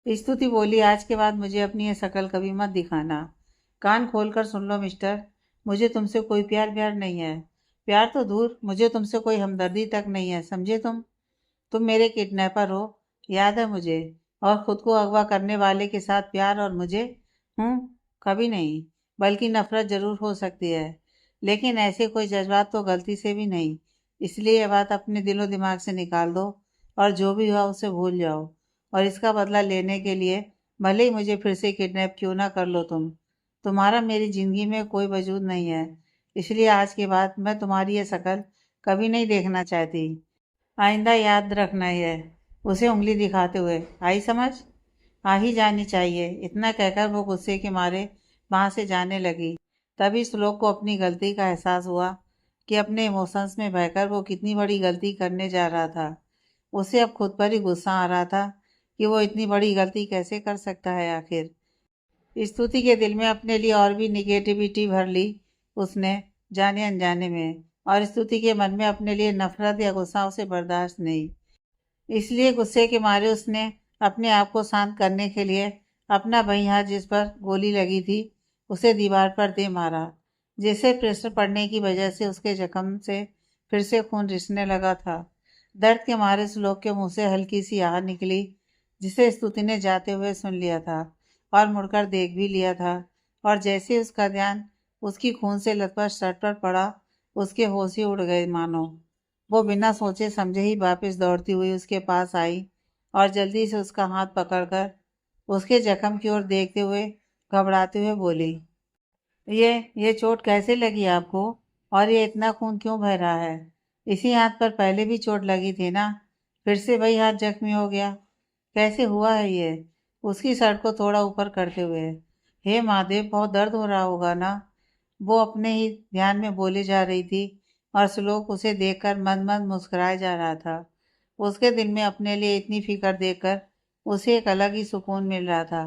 स्तुति बोली, आज के बाद मुझे अपनी ये शक्ल कभी मत दिखाना। कान खोलकर सुन लो मिस्टर, मुझे तुमसे कोई प्यार प्यार नहीं है। प्यार तो दूर, मुझे तुमसे कोई हमदर्दी तक नहीं है, समझे तुम मेरे किडनैपर हो, याद है मुझे। और खुद को अगवा करने वाले के साथ प्यार और मुझे हूँ, कभी नहीं। बल्कि नफरत जरूर हो सकती है, लेकिन ऐसे कोई जज्बात तो गलती से भी नहीं। इसलिए ये बात अपने दिलो दिमाग से निकाल दो और जो भी हुआ उसे भूल जाओ। और इसका बदला लेने के लिए भले ही मुझे फिर से किडनैप क्यों ना कर लो तुम्हारा मेरी ज़िंदगी में कोई वजूद नहीं है। इसलिए आज के बाद मैं तुम्हारी ये शक्ल कभी नहीं देखना चाहती। आइंदा याद रखना है। उसे उंगली दिखाते हुए, आई समझ? आ ही जानी चाहिए। इतना कहकर वो गुस्से के मारे वहां से जाने लगी। तभी श्लोक को अपनी गलती का एहसास हुआ कि अपने इमोशंस में बहकर वो कितनी बड़ी गलती करने जा रहा था। उसे अब खुद पर ही गुस्सा आ रहा था कि वो इतनी बड़ी गलती कैसे कर सकता है आखिर। स्तुति के दिल में अपने लिए और भी निगेटिविटी भर ली उसने, जाने अनजाने में। और स्तुति के मन में अपने लिए नफरत या गुस्सा उसे बर्दाश्त नहीं। इसलिए गुस्से के मारे उसने अपने आप को शांत करने के लिए अपना बाईं हाथ जिस पर गोली लगी थी उसे दीवार पर दे मारा, जिससे प्रेशर पड़ने की वजह से उसके जख्म से फिर से खून रिसने लगा था। दर्द के मारे श्लोक के मुंह से हल्की सी आह निकली, जिसे स्तुति ने जाते हुए सुन लिया था और मुड़कर देख भी लिया था। और जैसे उसका ध्यान उसकी खून से लथपथ शर्ट पर पड़ा, उसके होश ही उड़ गए मानो। वो बिना सोचे समझे ही वापस दौड़ती हुई उसके पास आई और जल्दी से उसका हाथ पकड़कर उसके जख्म की ओर देखते हुए घबराते हुए बोली, ये चोट कैसे लगी आपको? और ये इतना खून क्यों बह रहा है? इसी हाथ पर पहले भी चोट लगी थी ना? फिर से वही हाथ जख्मी हो गया? कैसे हुआ है ये? उसकी शर्ट को थोड़ा ऊपर करते हुए, हे महादेव, बहुत दर्द हो रहा होगा ना? वो अपने ही ध्यान में बोले जा रही थी और श्लोक उसे देखकर मंद मंद मुस्कुराए जा रहा था। उसके दिल में अपने लिए इतनी फिक्र देखकर उसे एक अलग ही सुकून मिल रहा था।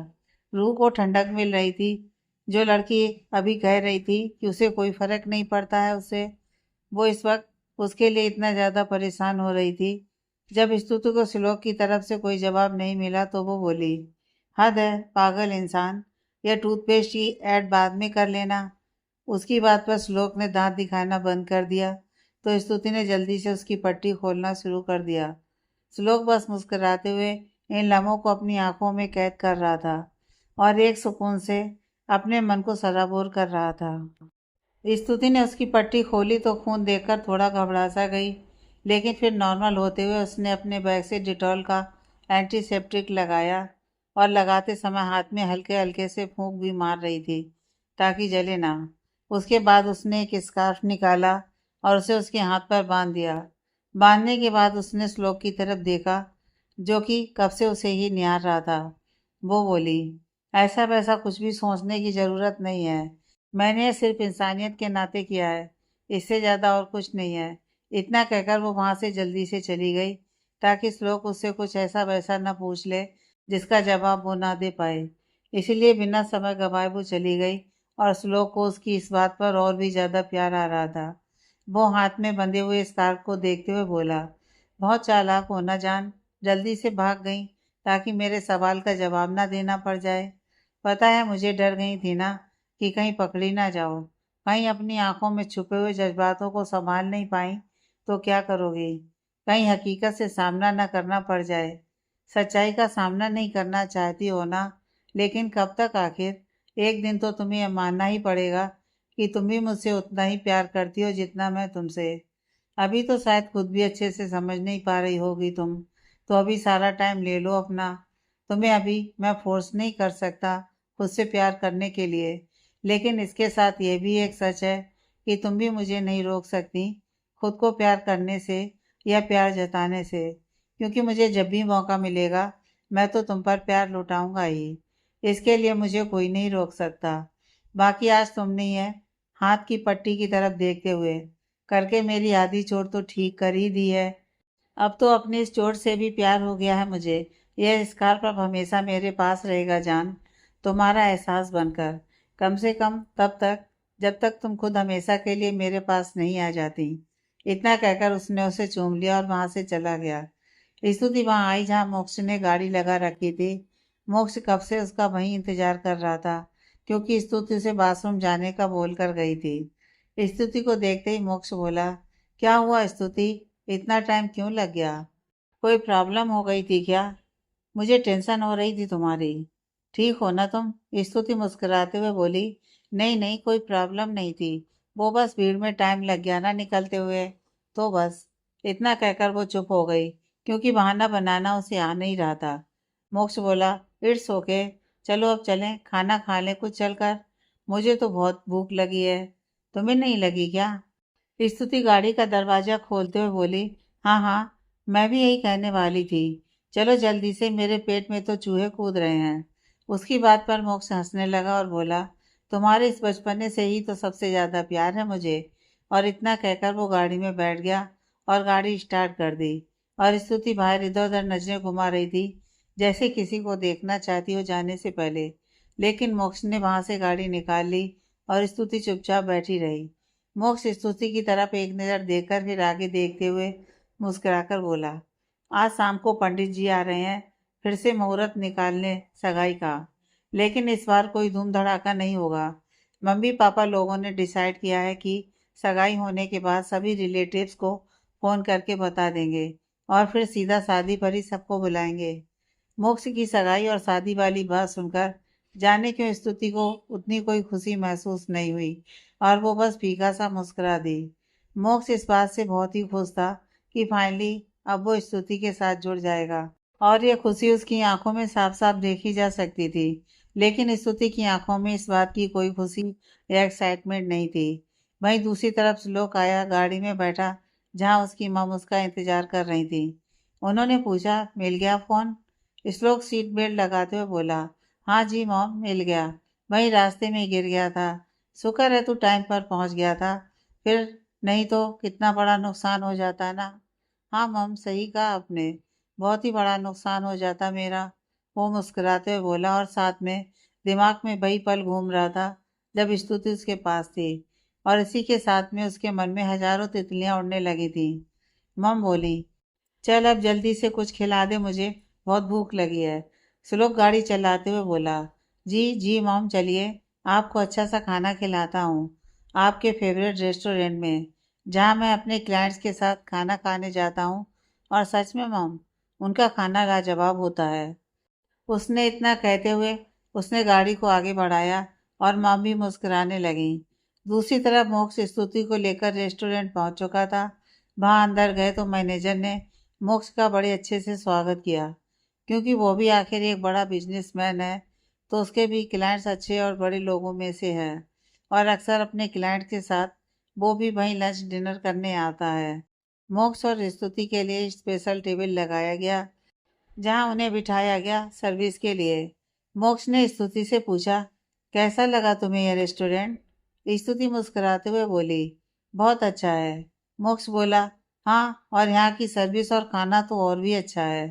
रूह को ठंडक मिल रही थी। जो लड़की अभी कह रही थी कि उसे कोई फर्क नहीं पड़ता है उससे, वो इस वक्त उसके लिए इतना ज़्यादा परेशान हो रही थी। जब स्तुति को श्लोक की तरफ से कोई जवाब नहीं मिला तो वो बोली, हद है पागल इंसान, यह टूथपेस्ट की ऐड बाद में कर लेना। उसकी बात पर श्लोक ने दांत दिखाना बंद कर दिया तो स्तुति ने जल्दी से उसकी पट्टी खोलना शुरू कर दिया। श्लोक बस मुस्कुराते हुए इन लम्हों को अपनी आंखों में कैद कर रहा था और एक सुकून से अपने मन को सराबोर कर रहा था। स्तुति ने उसकी पट्टी खोली तो खून देखकर थोड़ा घबरा सा गई, लेकिन फिर नॉर्मल होते हुए उसने अपने बैग से डिटॉल का एंटीसेप्टिक लगाया और लगाते समय हाथ में हल्के हल्के से फूंक भी मार रही थी ताकि जले ना। उसके बाद उसने एक स्कार्फ निकाला और उसे उसके हाथ पर बांध दिया। बांधने के बाद उसने श्लोक की तरफ देखा, जो कि कब से उसे ही निहार रहा था। वो बोली, ऐसा वैसा कुछ भी सोचने की ज़रूरत नहीं है। मैंने सिर्फ इंसानियत के नाते किया है, इससे ज़्यादा और कुछ नहीं है। इतना कहकर वो वहाँ से जल्दी से चली गई ताकि श्लोक उससे कुछ ऐसा वैसा न पूछ ले जिसका जवाब वो ना दे पाए। इसलिए बिना समय गंवाए वो चली गई और श्लोक को उसकी इस बात पर और भी ज़्यादा प्यार आ रहा था। वो हाथ में बंधे हुए स्कार्फ को देखते हुए बोला, बहुत चालाक हो ना जान, जल्दी से भाग गई ताकि मेरे सवाल का जवाब ना देना पड़ जाए। पता है मुझे डर गई थी ना कि कहीं पकड़ी ना जाओ, कहीं अपनी आंखों में छुपे हुए जज्बातों को संभाल नहीं पाई तो क्या करोगी? कहीं हकीकत से सामना न करना पड़ जाए। सच्चाई का सामना नहीं करना चाहती हो ना, लेकिन कब तक आखिर? एक दिन तो तुम्हें यह मानना ही पड़ेगा कि तुम भी मुझसे उतना ही प्यार करती हो जितना मैं तुमसे। अभी तो शायद खुद भी अच्छे से समझ नहीं पा रही होगी तो अभी सारा टाइम ले लो अपना। तुम्हें अभी मैं फोर्स नहीं कर सकता खुद से प्यार करने के लिए, लेकिन इसके साथ ये भी एक सच है कि तुम भी मुझे नहीं रोक सकती खुद को प्यार करने से या प्यार जताने से, क्योंकि मुझे जब भी मौका मिलेगा मैं तो तुम पर प्यार लुटाऊंगा ही। इसके लिए मुझे कोई नहीं रोक सकता। बाकी आज तुमने है हाथ की पट्टी की तरफ देखते हुए करके मेरी आधी चोट तो ठीक कर ही दी है। अब तो अपनी इस चोट से भी प्यार हो गया है मुझे। यह स्कार्फ अब हमेशा मेरे पास रहेगा जान, तुम्हारा एहसास बनकर। कम से कम तब तक जब तक तुम खुद हमेशा के लिए मेरे पास नहीं आ जाती। इतना कहकर उसने उसे चूम लिया और वहां से चला गया। स्तुति वहां आई जहां मोक्ष ने गाड़ी लगा रखी थी मोक्ष कब से उसका वहीं इंतजार कर रहा था, क्योंकि स्तुति से बाथरूम जाने का बोल कर गई थी। स्तुति को देखते ही मोक्ष बोला, क्या हुआ स्तुति, इतना टाइम क्यों लग गया? कोई प्रॉब्लम हो गई थी क्या? मुझे टेंशन हो रही थी तुम्हारी। ठीक हो ना तुम? स्तुति मुस्कुराते हुए बोली, नहीं नहीं, कोई प्रॉब्लम नहीं थी, वो बस भीड़ में टाइम लग गया ना निकलते हुए, तो बस। इतना कहकर वो चुप हो गई, क्योंकि बहाना बनाना उसे आ नहीं रहा था। मोक्ष बोला, इट्स ओके, चलो अब चलें, खाना खा लें कुछ चलकर। मुझे तो बहुत भूख लगी है, तुम्हें नहीं लगी क्या? स्तुति गाड़ी का दरवाजा खोलते हुए बोली, हाँ हाँ, मैं भी यही कहने वाली थी, चलो जल्दी से, मेरे पेट में तो चूहे कूद रहे हैं। उसकी बात पर मोक्ष हंसने लगा और बोला, तुम्हारे इस बचपने से ही तो सबसे ज़्यादा प्यार है मुझे। और इतना कहकर वो गाड़ी में बैठ गया और गाड़ी स्टार्ट कर दी। और स्तुति बाहर इधर उधर नजरें घुमा रही थी, जैसे किसी को देखना चाहती हो जाने से पहले। लेकिन मोक्ष ने वहां से गाड़ी निकाल ली और स्तुति चुपचाप बैठी रही। मोक्ष स्तुति की तरफ एक नज़र देखकर फिर आगे देखते हुए मुस्कुराकर बोला, आज शाम को पंडित जी आ रहे हैं, फिर से मुहूर्त निकालने सगाई का। लेकिन इस बार कोई धूम धड़ाका नहीं होगा। मम्मी पापा लोगों ने डिसाइड किया है कि सगाई होने के बाद सभी रिलेटिव्स को फ़ोन करके बता देंगे और फिर सीधा शादी पर ही सबको बुलाएंगे। मोक्ष की सगाई और शादी वाली बात सुनकर जाने क्यों स्तुति को उतनी कोई खुशी महसूस नहीं हुई और वो बस फीका सा मुस्कुरा दी। मोक्ष इस बात से बहुत ही खुश था कि फाइनली अब वो स्तुति के साथ जुड़ जाएगा, और ये खुशी उसकी आंखों में साफ साफ देखी जा सकती थी। लेकिन स्तुति की आंखों में इस बात की कोई खुशी या एक्साइटमेंट नहीं थी। वहीं दूसरी तरफ श्लोक आया, गाड़ी में बैठा जहाँ उसकी मम उसका इंतजार कर रही थी। उन्होंने पूछा, मिल गया फ़ोन? श्लोक सीट बेल्ट लगाते हुए बोला, हाँ जी मॉम, मिल गया, वहीं रास्ते में गिर गया था। शुक्र है तू टाइम पर पहुंच गया था, फिर नहीं तो कितना बड़ा नुकसान हो जाता ना। हाँ मॉम, सही कहा आपने, बहुत ही बड़ा नुकसान हो जाता मेरा, वो मुस्कुराते हुए बोला। और साथ में दिमाग में वही पल घूम रहा था जब स्तुति उसके पास थी, और इसी के साथ में उसके मन में हजारों तितलियां उड़ने लगी थी। मॉम बोली, चल अब जल्दी से कुछ खिला दे, मुझे बहुत भूख लगी है। श्लोक गाड़ी चलाते हुए बोला, जी जी मॉम, चलिए, आपको अच्छा सा खाना खिलाता हूँ, आपके फेवरेट रेस्टोरेंट में, जहाँ मैं अपने क्लाइंट्स के साथ खाना खाने जाता हूँ। और सच में मॉम, उनका खाना लाजवाब होता है। उसने इतना कहते हुए उसने गाड़ी को आगे बढ़ाया और मॉम भी मुस्कुराने लगी। दूसरी तरफ मोक्ष स्तुति को लेकर रेस्टोरेंट पहुंच चुका था। वहां अंदर गए तो मैनेजर ने मोक्ष का बड़े अच्छे से स्वागत किया, क्योंकि वो भी आखिर एक बड़ा बिजनेसमैन है, तो उसके भी क्लाइंट्स अच्छे और बड़े लोगों में से है, और अक्सर अपने क्लाइंट के साथ वो भी वहीं लंच डिनर करने आता है। मोक्ष और स्तुति के लिए स्पेशल टेबल लगाया गया, जहां उन्हें बिठाया गया सर्विस के लिए। मोक्ष ने स्तुति से पूछा, कैसा लगा तुम्हें यह रेस्टोरेंट? स्तुति मुस्कुराते हुए बोली, बहुत अच्छा है। मोक्ष बोला, हाँ, और यहाँ की सर्विस और खाना तो और भी अच्छा है।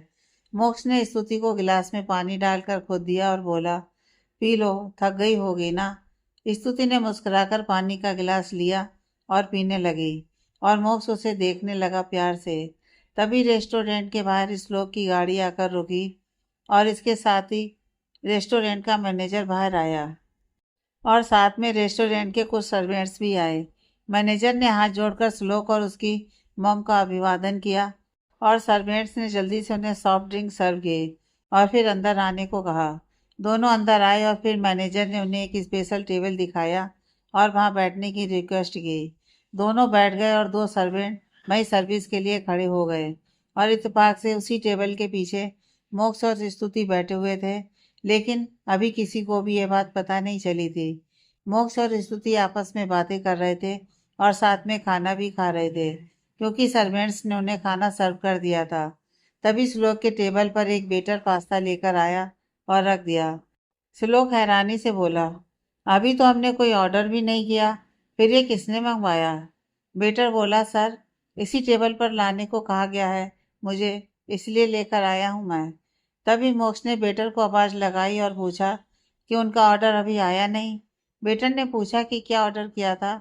मोक्ष ने स्तुति को गिलास में पानी डालकर खुद दिया और बोला, पी लो, थक गई होगी ना। स्तुति ने मुस्कुराकर पानी का गिलास लिया और पीने लगी, और मोक्ष उसे देखने लगा प्यार से। तभी रेस्टोरेंट के बाहर श्लोक की गाड़ी आकर रुकी, और इसके साथ ही रेस्टोरेंट का मैनेजर बाहर आया, और साथ में रेस्टोरेंट के कुछ सर्वेंट्स भी आए। मैनेजर ने हाथ जोड़कर श्लोक और उसकी मॉम का अभिवादन किया, और सर्वेंट्स ने जल्दी से उन्हें सॉफ्ट ड्रिंक सर्व किए और फिर अंदर आने को कहा। दोनों अंदर आए और फिर मैनेजर ने उन्हें एक स्पेशल टेबल दिखाया और वहां बैठने की रिक्वेस्ट की। दोनों बैठ गए और दो सर्वेंट वहीं सर्विस के लिए खड़े हो गए, और इत्तेफाक से उसी टेबल के पीछे मोक्ष और स्तुति बैठे हुए थे। लेकिन अभी किसी को भी ये बात पता नहीं चली थी। मोक्ष और स्तुति आपस में बातें कर रहे थे और साथ में खाना भी खा रहे थे, क्योंकि सर्वेंट्स ने उन्हें खाना सर्व कर दिया था। तभी श्लोक के टेबल पर एक वेटर पास्ता लेकर आया और रख दिया। श्लोक हैरानी से बोला, अभी तो हमने कोई ऑर्डर भी नहीं किया, फिर ये किसने मंगवाया? वेटर बोला, सर, इसी टेबल पर लाने को कहा गया है मुझे, इसलिए लेकर आया हूँ मैं। तभी मोक्ष ने वेटर को आवाज़ लगाई और पूछा कि उनका ऑर्डर अभी आया नहीं। वेटर ने पूछा कि क्या ऑर्डर किया था,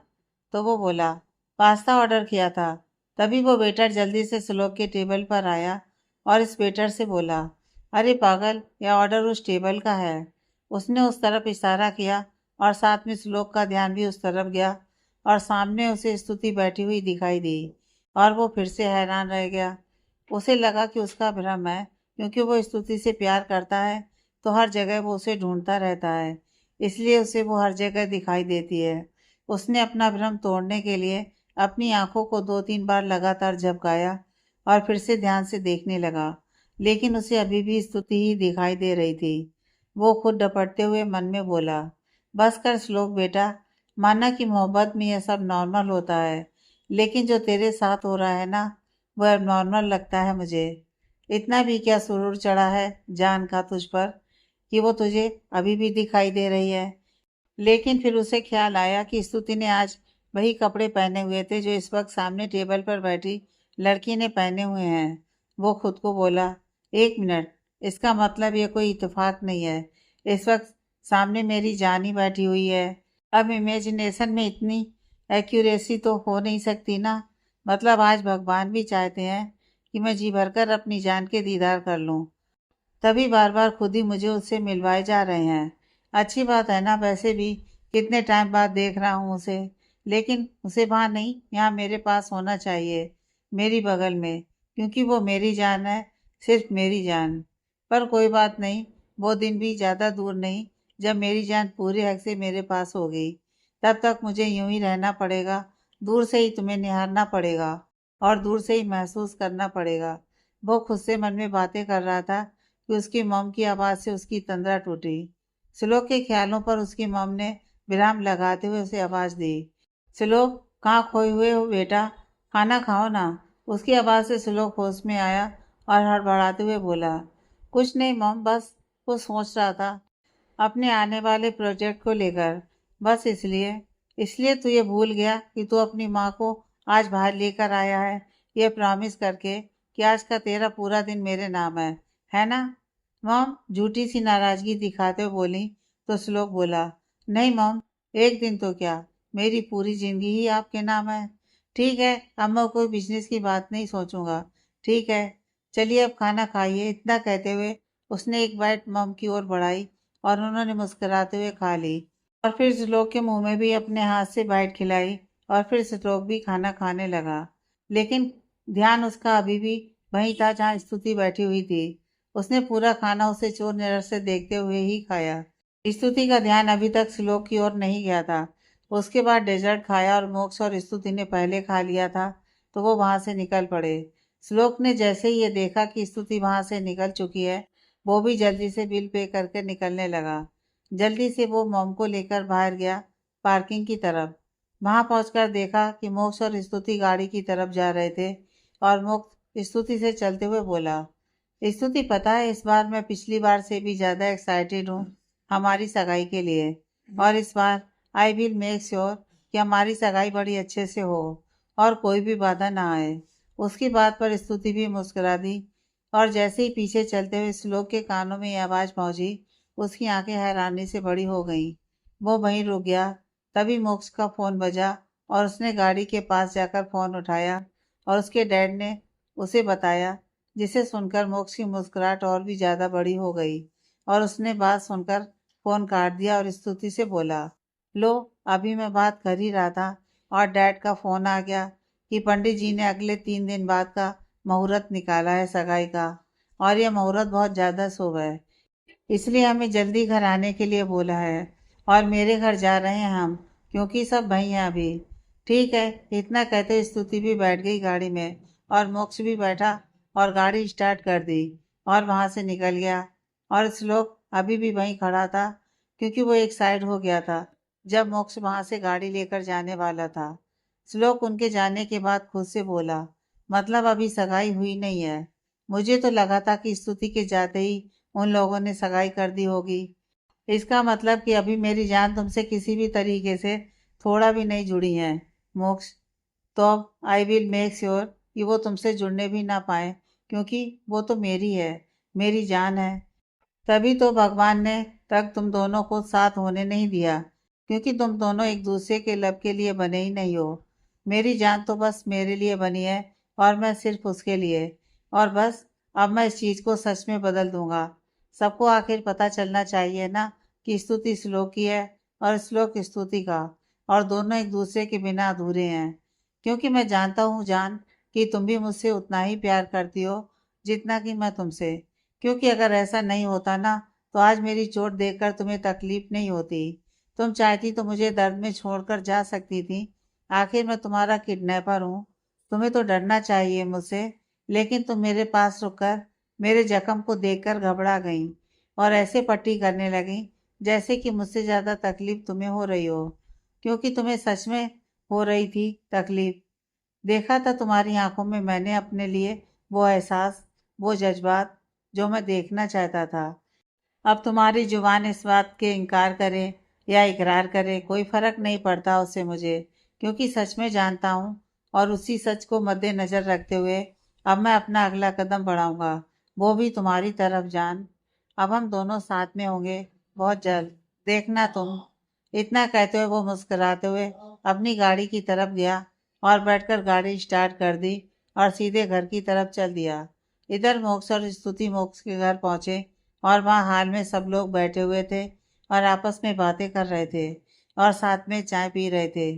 तो वो बोला, पास्ता ऑर्डर किया था। तभी वो वेटर जल्दी से श्लोक के टेबल पर आया और इस वेटर से बोला, अरे पागल, यह ऑर्डर उस टेबल का है। उसने उस तरफ इशारा किया और साथ में श्लोक का ध्यान भी उस तरफ गया और सामने उसे स्तुति बैठी हुई दिखाई दी और वो फिर से हैरान रह गया। उसे लगा कि उसका भ्रम है, क्योंकि वो स्तुति से प्यार करता है तो हर जगह वो उसे ढूंढता रहता है, इसलिए उसे वो हर जगह दिखाई देती है। उसने अपना भ्रम तोड़ने के लिए अपनी आंखों को 2-3 बार लगातार झपकाया और फिर से ध्यान से देखने लगा, लेकिन उसे अभी भी स्तुति ही दिखाई दे रही थी। वो खुद डपटते हुए मन में बोला, बस कर श्लोक बेटा, माना कि मोहब्बत में यह सब नॉर्मल होता है, लेकिन जो तेरे साथ हो रहा है ना, वह नॉर्मल लगता है मुझे। इतना भी क्या सुरूर चढ़ा है जान का तुझ पर कि वो तुझे अभी भी दिखाई दे रही है। लेकिन फिर उसे ख्याल आया कि स्तुति ने आज वही कपड़े पहने हुए थे जो इस वक्त सामने टेबल पर बैठी लड़की ने पहने हुए हैं। वो खुद को बोला, एक मिनट, इसका मतलब ये कोई इत्तेफाक नहीं है। इस वक्त सामने मेरी जान ही बैठी हुई है। अब इमेजिनेशन में इतनी एक्यूरेसी तो हो नहीं सकती ना। मतलब आज भगवान भी चाहते हैं कि मैं जी भरकर अपनी जान के दीदार कर लूं, तभी बार बार खुद ही मुझे उससे मिलवाए जा रहे हैं। अच्छी बात है ना, वैसे भी कितने टाइम बाद देख रहा हूँ उसे। लेकिन उसे वहाँ नहीं, यहाँ मेरे पास होना चाहिए, मेरी बगल में, क्योंकि वो मेरी जान है, सिर्फ मेरी जान। पर कोई बात नहीं, वो दिन भी ज़्यादा दूर नहीं जब मेरी जान पूरे हक से मेरे पास होगी। तब तक मुझे यूं ही रहना पड़ेगा, दूर से ही तुम्हें निहारना पड़ेगा और दूर से ही महसूस करना पड़ेगा। वो खुद से मन में बातें कर रहा था कि उसकी मॉम की आवाज़ से उसकी तंद्रा टूटी। श्लोक के ख्यालों पर उसकी मॉम ने विराम लगाते हुए उसे आवाज़ दी, श्लोक, कहाँ खोए हुए हो बेटा, खाना खाओ ना। उसकी आवाज़ से श्लोक होश में आया और हड़बड़ाते हुए बोला, कुछ नहीं मॉम, बस कुछ सोच रहा था अपने आने वाले प्रोजेक्ट को लेकर, बस इसलिए। इसलिए तू ये भूल गया कि तू अपनी माँ को आज बाहर लेकर आया है, ये प्रॉमिस करके कि आज का तेरा पूरा दिन मेरे नाम है ना। मॉम झूठी सी नाराजगी दिखाते हुए बोली तो श्लोक बोला, नहीं मॉम, एक दिन तो क्या, मेरी पूरी जिंदगी ही आपके नाम है। ठीक है, अब मैं कोई बिजनेस की बात नहीं सोचूंगा। ठीक है, चलिए अब खाना खाइए। इतना कहते हुए उसने एक बाइट मॉम की ओर बढ़ाई और उन्होंने मुस्कुराते हुए खा ली और फिर श्लोक के मुंह में भी अपने हाथ से बाइट खिलाई और फिर श्लोक भी खाना खाने लगा। लेकिन ध्यान उसका अभी भी वहीं था जहाँ स्तुति बैठी हुई थी। उसने पूरा खाना उसे चोर नजर से देखते हुए ही खाया। स्तुति का ध्यान अभी तक श्लोक की ओर नहीं गया था। उसके बाद डेजर्ट खाया और मोक्ष और स्तुति ने पहले खा लिया था तो वो वहां से निकल पड़े। श्लोक ने जैसे ही ये देखा कि स्तुति वहां से निकल चुकी है, वो भी जल्दी से बिल पे करके निकलने लगा। जल्दी से वो मॉम को लेकर बाहर गया, पार्किंग की तरफ। वहां पहुंचकर देखा कि मोक्ष और स्तुति गाड़ी की तरफ जा रहे थे और मोक्ष स्तुति से चलते हुए बोला, स्तुति पता है इस बार मैं पिछली बार से भी ज़्यादा एक्साइटेड हूँ हमारी सगाई के लिए। और इस बार आई विल मेक श्योर कि हमारी सगाई बड़ी अच्छे से हो और कोई भी बाधा ना आए। उसकी बात पर स्तुति भी मुस्कुरा दी और जैसे ही पीछे चलते हुए श्लोक के कानों में ये आवाज़ पहुंची, उसकी आंखें हैरानी से बड़ी हो गईं। वो वहीं रुक गया। तभी मोक्ष का फ़ोन बजा और उसने गाड़ी के पास जाकर फ़ोन उठाया और उसके डैड ने उसे बताया, जिसे सुनकर मोक्ष की मुस्कुराहट और भी ज़्यादा बड़ी हो गई और उसने बात सुनकर फ़ोन काट दिया और स्तुति से बोला, लो, अभी मैं बात कर ही रहा था और डैड का फ़ोन आ गया कि पंडित जी ने अगले 3 दिन बाद का मुहूर्त निकाला है सगाई का और यह मुहूर्त बहुत ज़्यादा शुभ है, इसलिए हमें जल्दी घर आने के लिए बोला है और मेरे घर जा रहे हैं हम, क्योंकि सब भाई हैं अभी। ठीक है, इतना कहते हुए स्तुति भी बैठ गई गाड़ी में और मोक्ष भी बैठा और गाड़ी स्टार्ट कर दी और वहां से निकल गया। और श्लोक अभी भी वहीं खड़ा था, क्योंकि वो एक साइड हो गया था जब मोक्ष वहां से गाड़ी लेकर जाने वाला था। श्लोक उनके जाने के बाद खुद से बोला, मतलब अभी सगाई हुई नहीं है। मुझे तो लगा था कि स्तुति के जाते ही उन लोगों ने सगाई कर दी होगी। इसका मतलब कि अभी मेरी जान तुमसे किसी भी तरीके से थोड़ा भी नहीं जुड़ी है मोक्ष। तो अब आई विल मेक श्योर कि वो तुमसे जुड़ने भी ना पाए, क्योंकि वो तो मेरी है, मेरी जान है। तभी तो भगवान ने तक तुम दोनों को साथ होने नहीं दिया, क्योंकि तुम दोनों एक दूसरे के लब के लिए बने ही नहीं हो। मेरी जान तो बस मेरे लिए बनी है और मैं सिर्फ उसके लिए। और बस अब मैं इस चीज़ को सच में बदल दूंगा। सबको आखिर पता चलना चाहिए ना कि स्तुति श्लोक की है और श्लोक स्तुति का, और दोनों एक दूसरे के बिना अधूरे हैं। क्योंकि मैं जानता हूँ जान कि तुम भी मुझसे उतना ही प्यार करती हो जितना कि मैं तुमसे। क्योंकि अगर ऐसा नहीं होता ना, तो आज मेरी चोट देखकर तुम्हें तकलीफ नहीं होती। तुम चाहती तो मुझे दर्द में छोड़कर जा सकती थी। आखिर मैं तुम्हारा किडनैपर हूँ। तुम्हें तो डरना चाहिए मुझसे, लेकिन तुम मेरे पास रुककर मेरे जख्म को देखकर घबरा गई और ऐसे पट्टी करने लगी जैसे कि मुझसे ज़्यादा तकलीफ तुम्हें हो रही हो। क्योंकि तुम्हें सच में हो रही थी तकलीफ। देखा था तुम्हारी आंखों में मैंने अपने लिए वो एहसास, वो जज्बात जो मैं देखना चाहता था। अब तुम्हारी जुबान इस बात के इनकार करे या इकरार करे, कोई फर्क नहीं पड़ता उससे मुझे। क्योंकि सच में जानता हूँ, और उसी सच को मद्देनजर रखते हुए अब मैं अपना अगला कदम बढ़ाऊंगा, वो भी तुम्हारी तरफ जान। अब हम दोनों साथ में होंगे बहुत जल्द, देखना तुम। इतना कहते हुए वो मुस्कुराते हुए अपनी गाड़ी की तरफ गया और बैठकर गाड़ी स्टार्ट कर दी और सीधे घर की तरफ चल दिया। इधर मोक्ष और स्तुति मोक्ष के घर पहुंचे और वहाँ हाल में सब लोग बैठे हुए थे और आपस में बातें कर रहे थे और साथ में चाय पी रहे थे।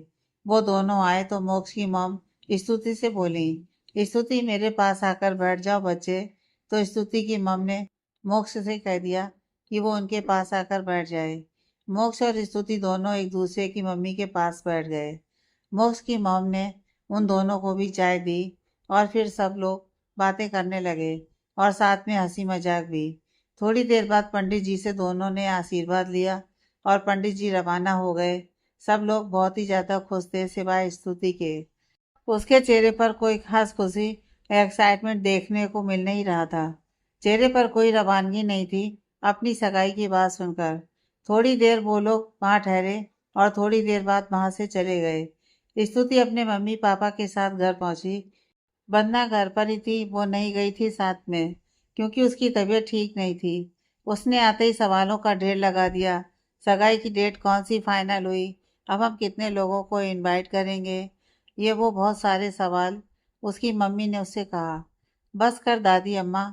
वो दोनों आए तो मोक्ष की मॉम स्तुति से बोली, स्तुति मेरे पास आकर बैठ जाओ बच्चे। तो स्तुति की मॉम ने मोक्ष से कह दिया कि वो उनके पास आकर बैठ जाए। मोक्ष और स्तुति दोनों एक दूसरे की मम्मी के पास बैठ गए। मोक्ष की मॉम ने उन दोनों को भी चाय दी और फिर सब लोग बातें करने लगे और साथ में हंसी मजाक भी। थोड़ी देर बाद पंडित जी से दोनों ने आशीर्वाद लिया और पंडित जी रवाना हो गए। सब लोग बहुत ही ज़्यादा खुश थे सिवाय स्तुति के। उसके चेहरे पर कोई खास खुशी या एक्साइटमेंट देखने को मिल नहीं रहा था। चेहरे पर कोई रवानगी नहीं थी अपनी सगाई की बात सुनकर। थोड़ी देर वो लोग वहाँ ठहरे और थोड़ी देर बाद वहाँ से चले गए। स्तुति अपने मम्मी पापा के साथ घर पहुंची। वंदना घर पर ही थी, वो नहीं गई थी साथ में क्योंकि उसकी तबीयत ठीक नहीं थी। उसने आते ही सवालों का ढेर लगा दिया। सगाई की डेट कौन सी फाइनल हुई? अब हम कितने लोगों को इनवाइट करेंगे? ये वो बहुत सारे सवाल। उसकी मम्मी ने उससे कहा, बस कर दादी अम्मा,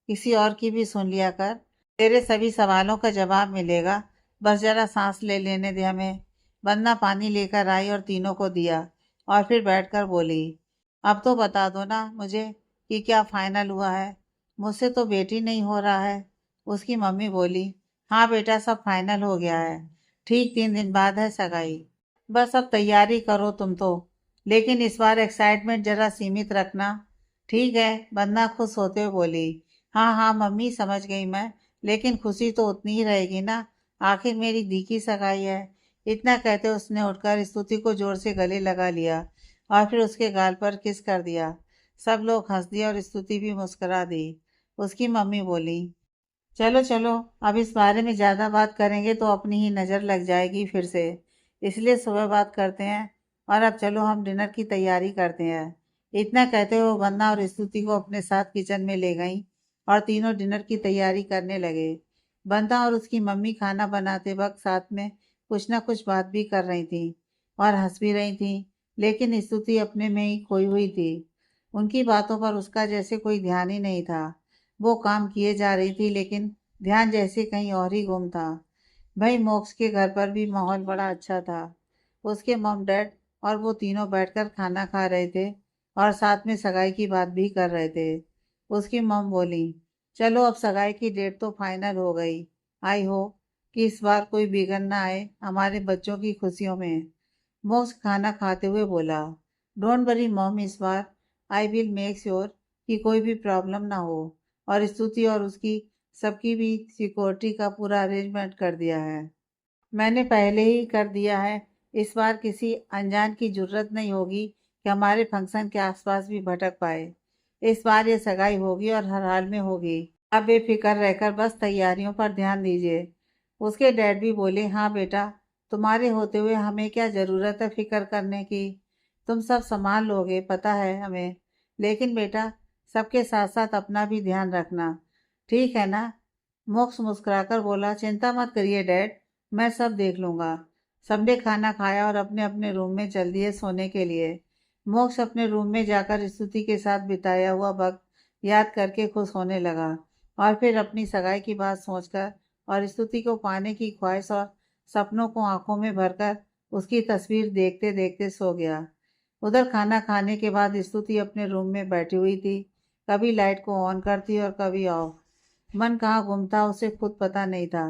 किसी और की भी सुन लिया कर। तेरे सभी सवालों का जवाब मिलेगा, बस जरा सांस ले लेने दे हमें। वंदना पानी लेकर आई और तीनों को दिया और फिर बैठकर बोली, अब तो बता दो ना मुझे कि क्या फाइनल हुआ है। मुझसे तो बेटी नहीं हो रहा है। उसकी मम्मी बोली, हाँ बेटा, सब फाइनल हो गया है। ठीक 3 दिन बाद है सगाई। बस अब तैयारी करो तुम तो, लेकिन इस बार एक्साइटमेंट जरा सीमित रखना, ठीक है? वंदना खुश होते हुए बोली, हाँ हाँ मम्मी, समझ गई मैं। लेकिन खुशी तो उतनी ही रहेगी ना, आखिर मेरी दी की सगाई है। इतना कहते उसने उठकर स्तुति को जोर से गले लगा लिया और फिर उसके गाल पर किस कर दिया। सब लोग हंस दिए और स्तुति भी मुस्कुरा दी। उसकी मम्मी बोली, चलो चलो, अब इस बारे में ज़्यादा बात करेंगे तो अपनी ही नज़र लग जाएगी फिर से। इसलिए सुबह बात करते हैं, और अब चलो हम डिनर की तैयारी करते हैं। इतना कहते हुए वो वंदना और स्तुति को अपने साथ किचन में ले गई और तीनों डिनर की तैयारी करने लगे। वंदना और उसकी मम्मी खाना बनाते वक्त साथ में कुछ ना कुछ बात भी कर रही थी और हंस भी रही थी, लेकिन स्तुति अपने में ही खोई हुई थी। उनकी बातों पर उसका जैसे कोई ध्यान ही नहीं था। वो काम किए जा रही थी लेकिन ध्यान जैसे कहीं और ही गुम था। भाई मोक्ष के घर पर भी माहौल बड़ा अच्छा था। उसके मॉम डैड और वो तीनों बैठकर खाना खा रहे थे और साथ में सगाई की बात भी कर रहे थे। उसकी मॉम बोली, चलो अब सगाई की डेट तो फाइनल हो गई। आई हो कि इस बार कोई बिगड़ ना आए हमारे बच्चों की खुशियों में। मोक्ष खाना खाते हुए बोला, डोंट वरी मॉम, इस बार आई विल मेक श्योर कि कोई भी प्रॉब्लम ना हो, और स्तुति और उसकी सबकी भी सिक्योरिटी का पूरा अरेंजमेंट कर दिया है। मैंने पहले ही कर दिया है। इस बार किसी अनजान की जरूरत नहीं होगी कि हमारे फंक्शन के आसपास भी भटक पाए। इस बार ये सगाई होगी और हर हाल में होगी। आप बेफिक्र रहकर बस तैयारियों पर ध्यान दीजिए। उसके डैड भी बोले, हाँ बेटा, तुम्हारे होते हुए हमें क्या ज़रूरत है फिक्र करने की। तुम सब संभाल लोगे, पता है हमें। लेकिन बेटा, सबके साथ साथ अपना भी ध्यान रखना, ठीक है ना? मोक्ष मुस्कुराकर बोला, चिंता मत करिए डैड, मैं सब देख लूँगा। सबने खाना खाया और अपने अपने रूम में चल दिए सोने के लिए। मोक्ष अपने रूम में जाकर स्तुति के साथ बिताया हुआ वक्त याद करके खुश होने लगा और फिर अपनी सगाई की बात सोचकर और स्तुति को पाने की ख्वाहिश और सपनों को आंखों में भरकर उसकी तस्वीर देखते देखते सो गया। उधर खाना खाने के बाद स्तुति अपने रूम में बैठी हुई थी। कभी लाइट को ऑन करती और कभी ऑफ। मन कहाँ घूमता उसे खुद पता नहीं था।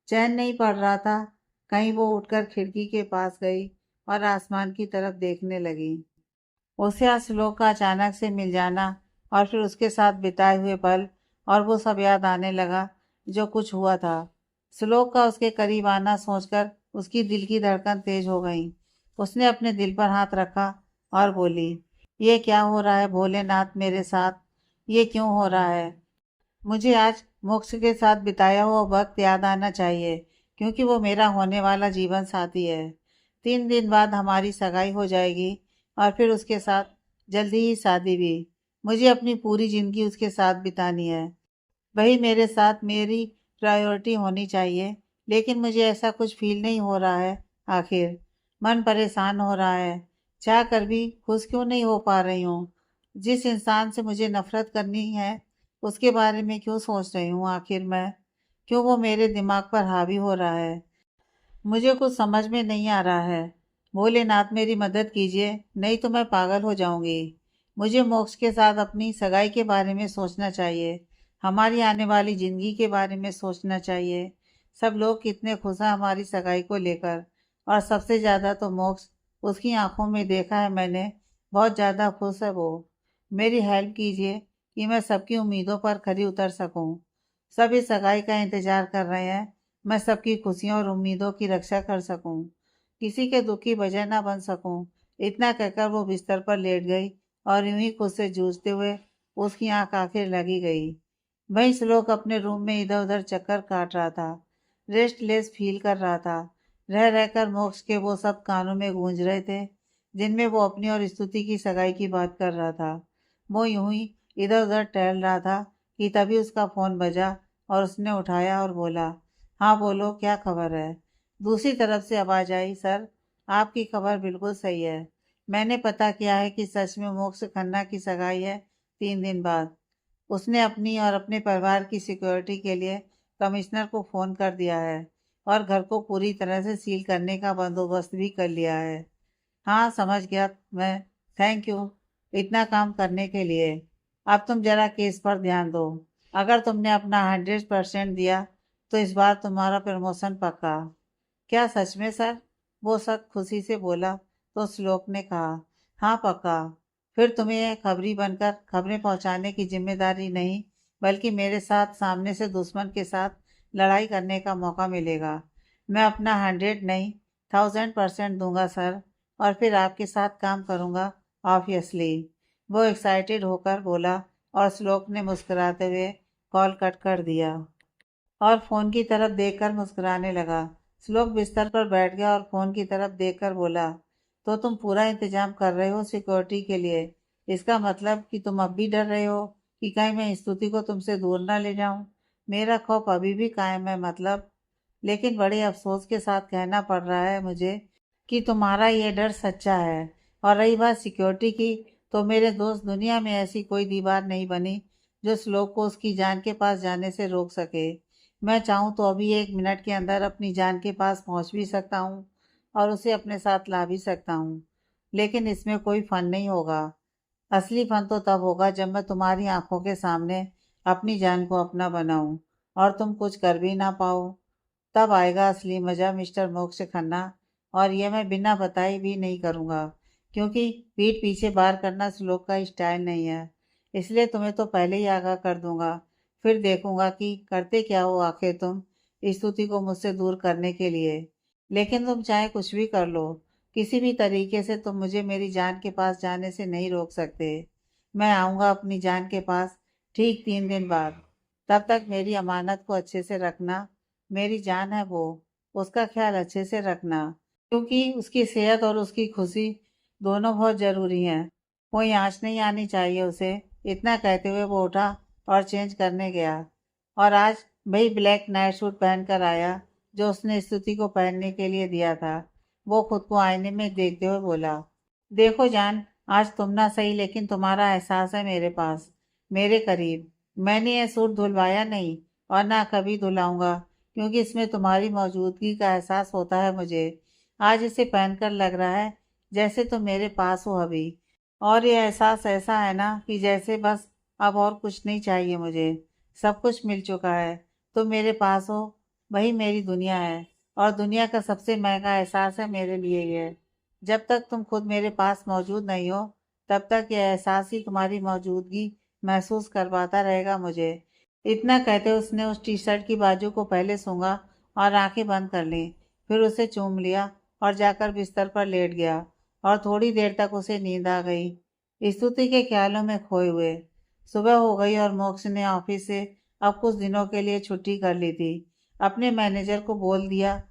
चैन नहीं पड़ रहा था। कहीं वो उठकर खिड़की के पास गई और आसमान की तरफ देखने लगी। उसे आज श्लोक का अचानक से मिल जाना और फिर उसके साथ बिताए हुए पल और वो सब याद आने लगा जो कुछ हुआ था। श्लोक का उसके करीब आना सोचकर उसकी दिल की धड़कन तेज हो गई। उसने अपने दिल पर हाथ रखा और बोली, ये क्या हो रहा है भोलेनाथ मेरे साथ? ये क्यों हो रहा है? मुझे आज मोक्ष के साथ बिताया हुआ वक्त याद आना चाहिए, क्योंकि वो मेरा होने वाला जीवन साथी है। 3 दिन बाद हमारी सगाई हो जाएगी और फिर उसके साथ जल्दी ही शादी भी। मुझे अपनी पूरी जिंदगी उसके साथ बितानी है। वही मेरे साथ मेरी प्रायोरिटी होनी चाहिए। लेकिन मुझे ऐसा कुछ फील नहीं हो रहा है। आखिर मन परेशान हो रहा है। चाह कर भी खुश क्यों नहीं हो पा रही हूँ? जिस इंसान से मुझे नफरत करनी है उसके बारे में क्यों सोच रही हूँ आखिर मैं? क्यों वो मेरे दिमाग पर हावी हो रहा है? मुझे कुछ समझ में नहीं आ रहा है। भोलेनाथ मेरी मदद कीजिए, नहीं तो मैं पागल हो जाऊंगी। मुझे मोक्ष के साथ अपनी सगाई के बारे में सोचना चाहिए। हमारी आने वाली जिंदगी के बारे में सोचना चाहिए। सब लोग कितने खुश हैं हमारी सगाई को लेकर। और सबसे ज़्यादा तो मोक्ष, उसकी आंखों में देखा है मैंने, बहुत ज़्यादा खुश है वो। मेरी हेल्प कीजिए कि मैं सबकी उम्मीदों पर खरी उतर सकूं। सब इस सगाई का इंतजार कर रहे हैं। मैं सबकी खुशियों और उम्मीदों की रक्षा कर सकूं, किसी के दुख की वजह ना बन सकूं। इतना कहकर वो बिस्तर पर लेट गई और यूं ही खुद से जूझते हुए उसकी आंख आखिर लगी गई। वही श्लोक अपने रूम में इधर उधर चक्कर काट रहा था। रेस्टलेस फील कर रहा था। रह रहकर मोक्ष के वो सब कानों में गूंज रहे थे जिनमें वो अपनी और स्तुति की सगाई की बात कर रहा था। वो यूं ही इधर उधर टहल रहा था कि तभी उसका फोन बजा और उसने उठाया और बोला, हाँ बोलो, क्या खबर है? दूसरी तरफ से आवाज आई, सर आपकी खबर बिल्कुल सही है। मैंने पता किया है कि सच में मोक्ष खन्ना की सगाई है 3 दिन बाद। उसने अपनी और अपने परिवार की सिक्योरिटी के लिए कमिश्नर को फ़ोन कर दिया है और घर को पूरी तरह से सील करने का बंदोबस्त भी कर लिया है। हाँ समझ गया मैं। थैंक यू इतना काम करने के लिए। अब तुम जरा केस पर ध्यान दो। अगर तुमने अपना 100% दिया तो इस बार तुम्हारा प्रमोशन पक्का। क्या सच में सर? वो सब खुशी से बोला तो श्लोक ने कहा, हाँ पक्का। फिर तुम्हें खबरी बनकर खबरें पहुंचाने की जिम्मेदारी नहीं, बल्कि मेरे साथ सामने से दुश्मन के साथ लड़ाई करने का मौका मिलेगा। मैं अपना 100 नहीं 1000% दूंगा सर, और फिर आपके साथ काम करूंगा ऑब्वियसली। वो एक्साइटेड होकर बोला और श्लोक ने मुस्कुराते हुए कॉल कट कर दिया और फोन की तरफ देखकर मुस्कुराने लगा। श्लोक बिस्तर पर बैठ गया और फोन की तरफ देखकर बोला, तो तुम पूरा इंतजाम कर रहे हो सिक्योरिटी के लिए? इसका मतलब कि तुम अब भी डर रहे हो कि कहीं मैं स्तुति को तुमसे दूर ना ले जाऊं? मेरा खौफ अभी भी कायम है मतलब। लेकिन बड़े अफसोस के साथ कहना पड़ रहा है मुझे कि तुम्हारा ये डर सच्चा है। और रही बात सिक्योरिटी की, तो मेरे दोस्त, दुनिया में ऐसी कोई दीवार नहीं बनी जो श्लोक को उसकी जान के पास जाने से रोक सके। मैं चाहूँ तो अभी 1 मिनट के अंदर अपनी जान के पास पहुँच भी सकता हूँ और उसे अपने साथ ला भी सकता हूँ। लेकिन इसमें कोई फन नहीं होगा। असली फन तो तब होगा जब मैं तुम्हारी आंखों के सामने अपनी जान को अपना बनाऊं और तुम कुछ कर भी ना पाओ। तब आएगा असली मजा मिस्टर मोक्ष खन्ना। और ये मैं बिना बताए भी नहीं करूँगा, क्योंकि पीठ पीछे बार करना श्लोक का स्टाइल नहीं है। इसलिए तुम्हें तो पहले ही आगाह कर दूंगा। फिर देखूंगा कि करते क्या हो आखिर तुम स्तुति को मुझसे दूर करने के लिए। लेकिन तुम चाहे कुछ भी कर लो, किसी भी तरीके से तुम मुझे मेरी जान के पास जाने से नहीं रोक सकते। मैं आऊँगा अपनी जान के पास ठीक 3 दिन बाद। तब तक मेरी अमानत को अच्छे से रखना। मेरी जान है वो, उसका ख्याल अच्छे से रखना, क्योंकि उसकी सेहत और उसकी खुशी दोनों बहुत ज़रूरी हैं। कोई आँच नहीं आनी चाहिए उसे। इतना कहते हुए वो उठा और चेंज करने गया। और आज वही ब्लैक नाइट सूट पहन कर आया जो उसने स्तुति को पहनने के लिए दिया था। वो खुद को आईने में देखते हुए बोला, देखो जान, आज तुम ना सही लेकिन तुम्हारा एहसास है मेरे पास। मेरे करीब। मैंने यह सूट धुलवाया नहीं और ना कभी धुलाऊंगा, क्योंकि इसमें तुम्हारी मौजूदगी का एहसास होता है मुझे। आज इसे पहनकर लग रहा है जैसे तुम मेरे पास हो अभी। और ये एहसास ऐसा है ना कि जैसे बस अब और कुछ नहीं चाहिए मुझे। सब कुछ मिल चुका है। तुम मेरे पास हो, वही मेरी दुनिया है। और दुनिया का सबसे महंगा एहसास है मेरे लिए ये। जब तक तुम खुद मेरे पास मौजूद नहीं हो, तब तक यह एहसास ही तुम्हारी मौजूदगी महसूस करवाता रहेगा मुझे। इतना कहते उसने उस टी शर्ट की बाजू को पहले सूंघा और आंखें बंद कर लीं। फिर उसे चूम लिया और जाकर बिस्तर पर लेट गया। और थोड़ी देर तक उसे नींद आ गई, स्तुति के ख्यालों में खोए हुए। सुबह हो गई और मोक्ष ने ऑफिस से अब कुछ दिनों के लिए छुट्टी कर ली थी। अपने मैनेजर को बोल दिया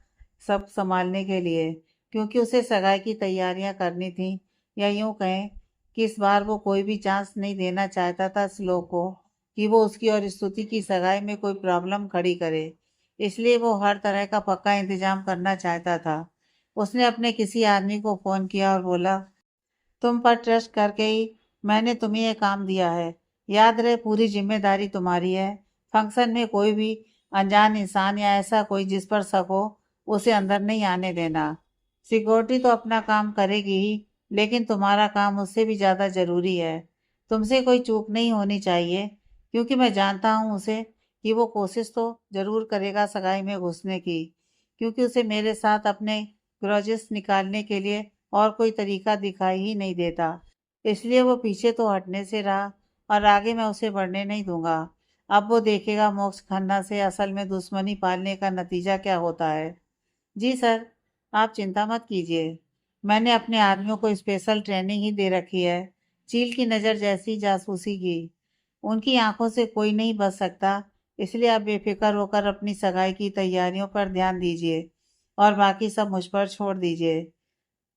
सब संभालने के लिए, क्योंकि उसे सगाई की तैयारियां करनी थी। या यूं कहें कि इस बार वो कोई भी चांस नहीं देना चाहता था श्लोक को कि वो उसकी और स्तुति की सगाई में कोई प्रॉब्लम खड़ी करे। इसलिए वो हर तरह का पक्का इंतजाम करना चाहता था। उसने अपने किसी आदमी को फ़ोन किया और बोला, तुम पर ट्रस्ट करके ही मैंने तुम्हें यह काम दिया है। याद रहे, पूरी जिम्मेदारी तुम्हारी है। फंक्शन में कोई भी अनजान इंसान या ऐसा कोई जिस पर शक हो, उसे अंदर नहीं आने देना। सिक्योरिटी तो अपना काम करेगी ही, लेकिन तुम्हारा काम उससे भी ज़्यादा ज़रूरी है। तुमसे कोई चूक नहीं होनी चाहिए, क्योंकि मैं जानता हूँ उसे कि वो कोशिश तो ज़रूर करेगा सगाई में घुसने की, क्योंकि उसे मेरे साथ अपने ग्रजेस निकालने के लिए और कोई तरीका दिखाई ही नहीं देता। इसलिए वो पीछे तो हटने से रहा और आगे मैं उसे बढ़ने नहीं दूंगा। अब वो देखेगा मोक्ष खन्ना से असल में दुश्मनी पालने का नतीजा क्या होता है। जी सर, आप चिंता मत कीजिए। मैंने अपने आदमियों को स्पेशल ट्रेनिंग ही दे रखी है। चील की नज़र जैसी जासूसी की। उनकी आंखों से कोई नहीं बच सकता। इसलिए आप बेफिक्र होकर अपनी सगाई की तैयारियों पर ध्यान दीजिए और बाकी सब मुझ पर छोड़ दीजिए।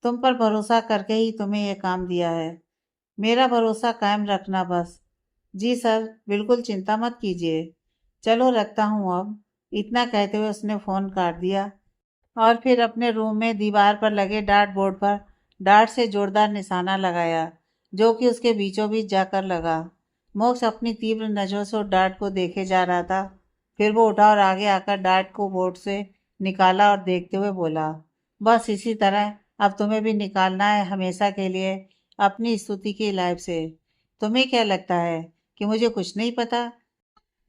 तुम पर भरोसा करके ही तुम्हें यह काम दिया है। मेरा भरोसा कायम रखना बस। जी सर, बिल्कुल चिंता मत कीजिए। चलो रखता हूँ अब। इतना कहते हुए उसने फ़ोन काट दिया और फिर अपने रूम में दीवार पर लगे डार्ट बोर्ड पर डार्ट से जोरदार निशाना लगाया, जो कि उसके बीचों बीच जाकर लगा। मोक्ष अपनी तीव्र नजरों से उस डार्ट को देखे जा रहा था। फिर वो उठा और आगे आकर डार्ट को बोर्ड से निकाला और देखते हुए बोला, बस इसी तरह अब तुम्हें भी निकालना है हमेशा के लिए अपनी स्तुति की लाइफ से। तुम्हें क्या लगता है कि मुझे कुछ नहीं पता?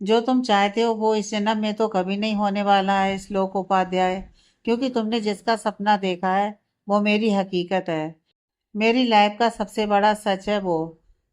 जो तुम चाहते हो वो इस जन्म में तो कभी नहीं होने वाला है श्लोक उपाध्याय, क्योंकि तुमने जिसका सपना देखा है वो मेरी हकीकत है। मेरी लाइफ का सबसे बड़ा सच है वो।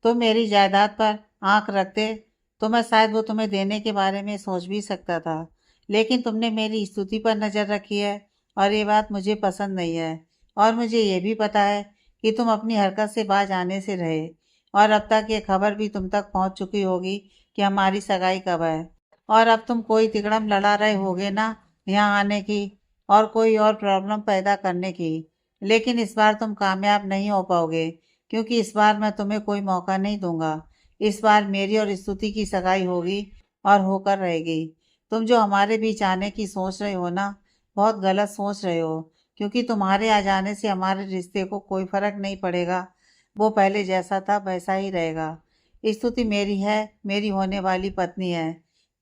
तुम मेरी जायदाद पर आंख रखते तो मैं शायद वो तुम्हें देने के बारे में सोच भी सकता था, लेकिन तुमने मेरी स्तुति पर नज़र रखी है और ये बात मुझे पसंद नहीं है। और मुझे ये भी पता है कि तुम अपनी हरकत से बाज आने से रहे, और अब तक ये खबर भी तुम तक पहुंच चुकी होगी कि हमारी सगाई कब है। और अब तुम कोई तिकड़म लड़ा रहे होगे ना यहाँ आने की और कोई और प्रॉब्लम पैदा करने की। लेकिन इस बार तुम कामयाब नहीं हो पाओगे, क्योंकि इस बार मैं तुम्हें कोई मौका नहीं दूंगा। इस बार मेरी और स्तुति की सगाई होगी और होकर रहेगी। तुम जो हमारे बीच आने की सोच रहे हो ना, बहुत गलत सोच रहे हो, क्योंकि तुम्हारे आ जाने से हमारे रिश्ते को कोई फर्क नहीं पड़ेगा। वो पहले जैसा था वैसा ही रहेगा। स्तुति मेरी है, मेरी होने वाली पत्नी है।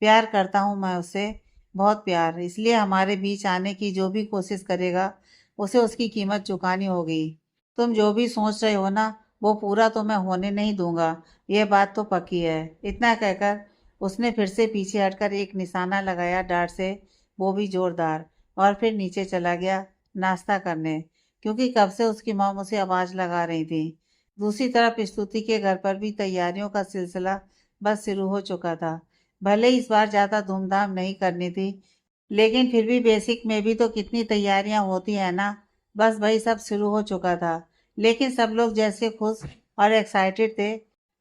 प्यार करता हूँ मैं उससे, बहुत प्यार। इसलिए हमारे बीच आने की जो भी कोशिश करेगा उसे उसकी कीमत चुकानी होगी। तुम जो भी सोच रहे हो ना, वो पूरा तो मैं होने नहीं दूंगा, ये बात तो पक्की है। इतना कहकर उसने फिर से पीछे हटकर एक निशाना लगाया डार्ट से, वो भी जोरदार, और फिर नीचे चला गया नाश्ता करने, क्योंकि कब से उसकी मॉम उसे आवाज़ लगा रही थी। दूसरी तरफ स्तुति के घर पर भी तैयारियों का सिलसिला बस शुरू हो चुका था। भले ही इस बार ज़्यादा धूमधाम नहीं करनी थी, लेकिन फिर भी बेसिक में भी तो कितनी तैयारियां होती है ना। बस वही सब शुरू हो चुका था। लेकिन सब लोग जैसे खुश और एक्साइटेड थे,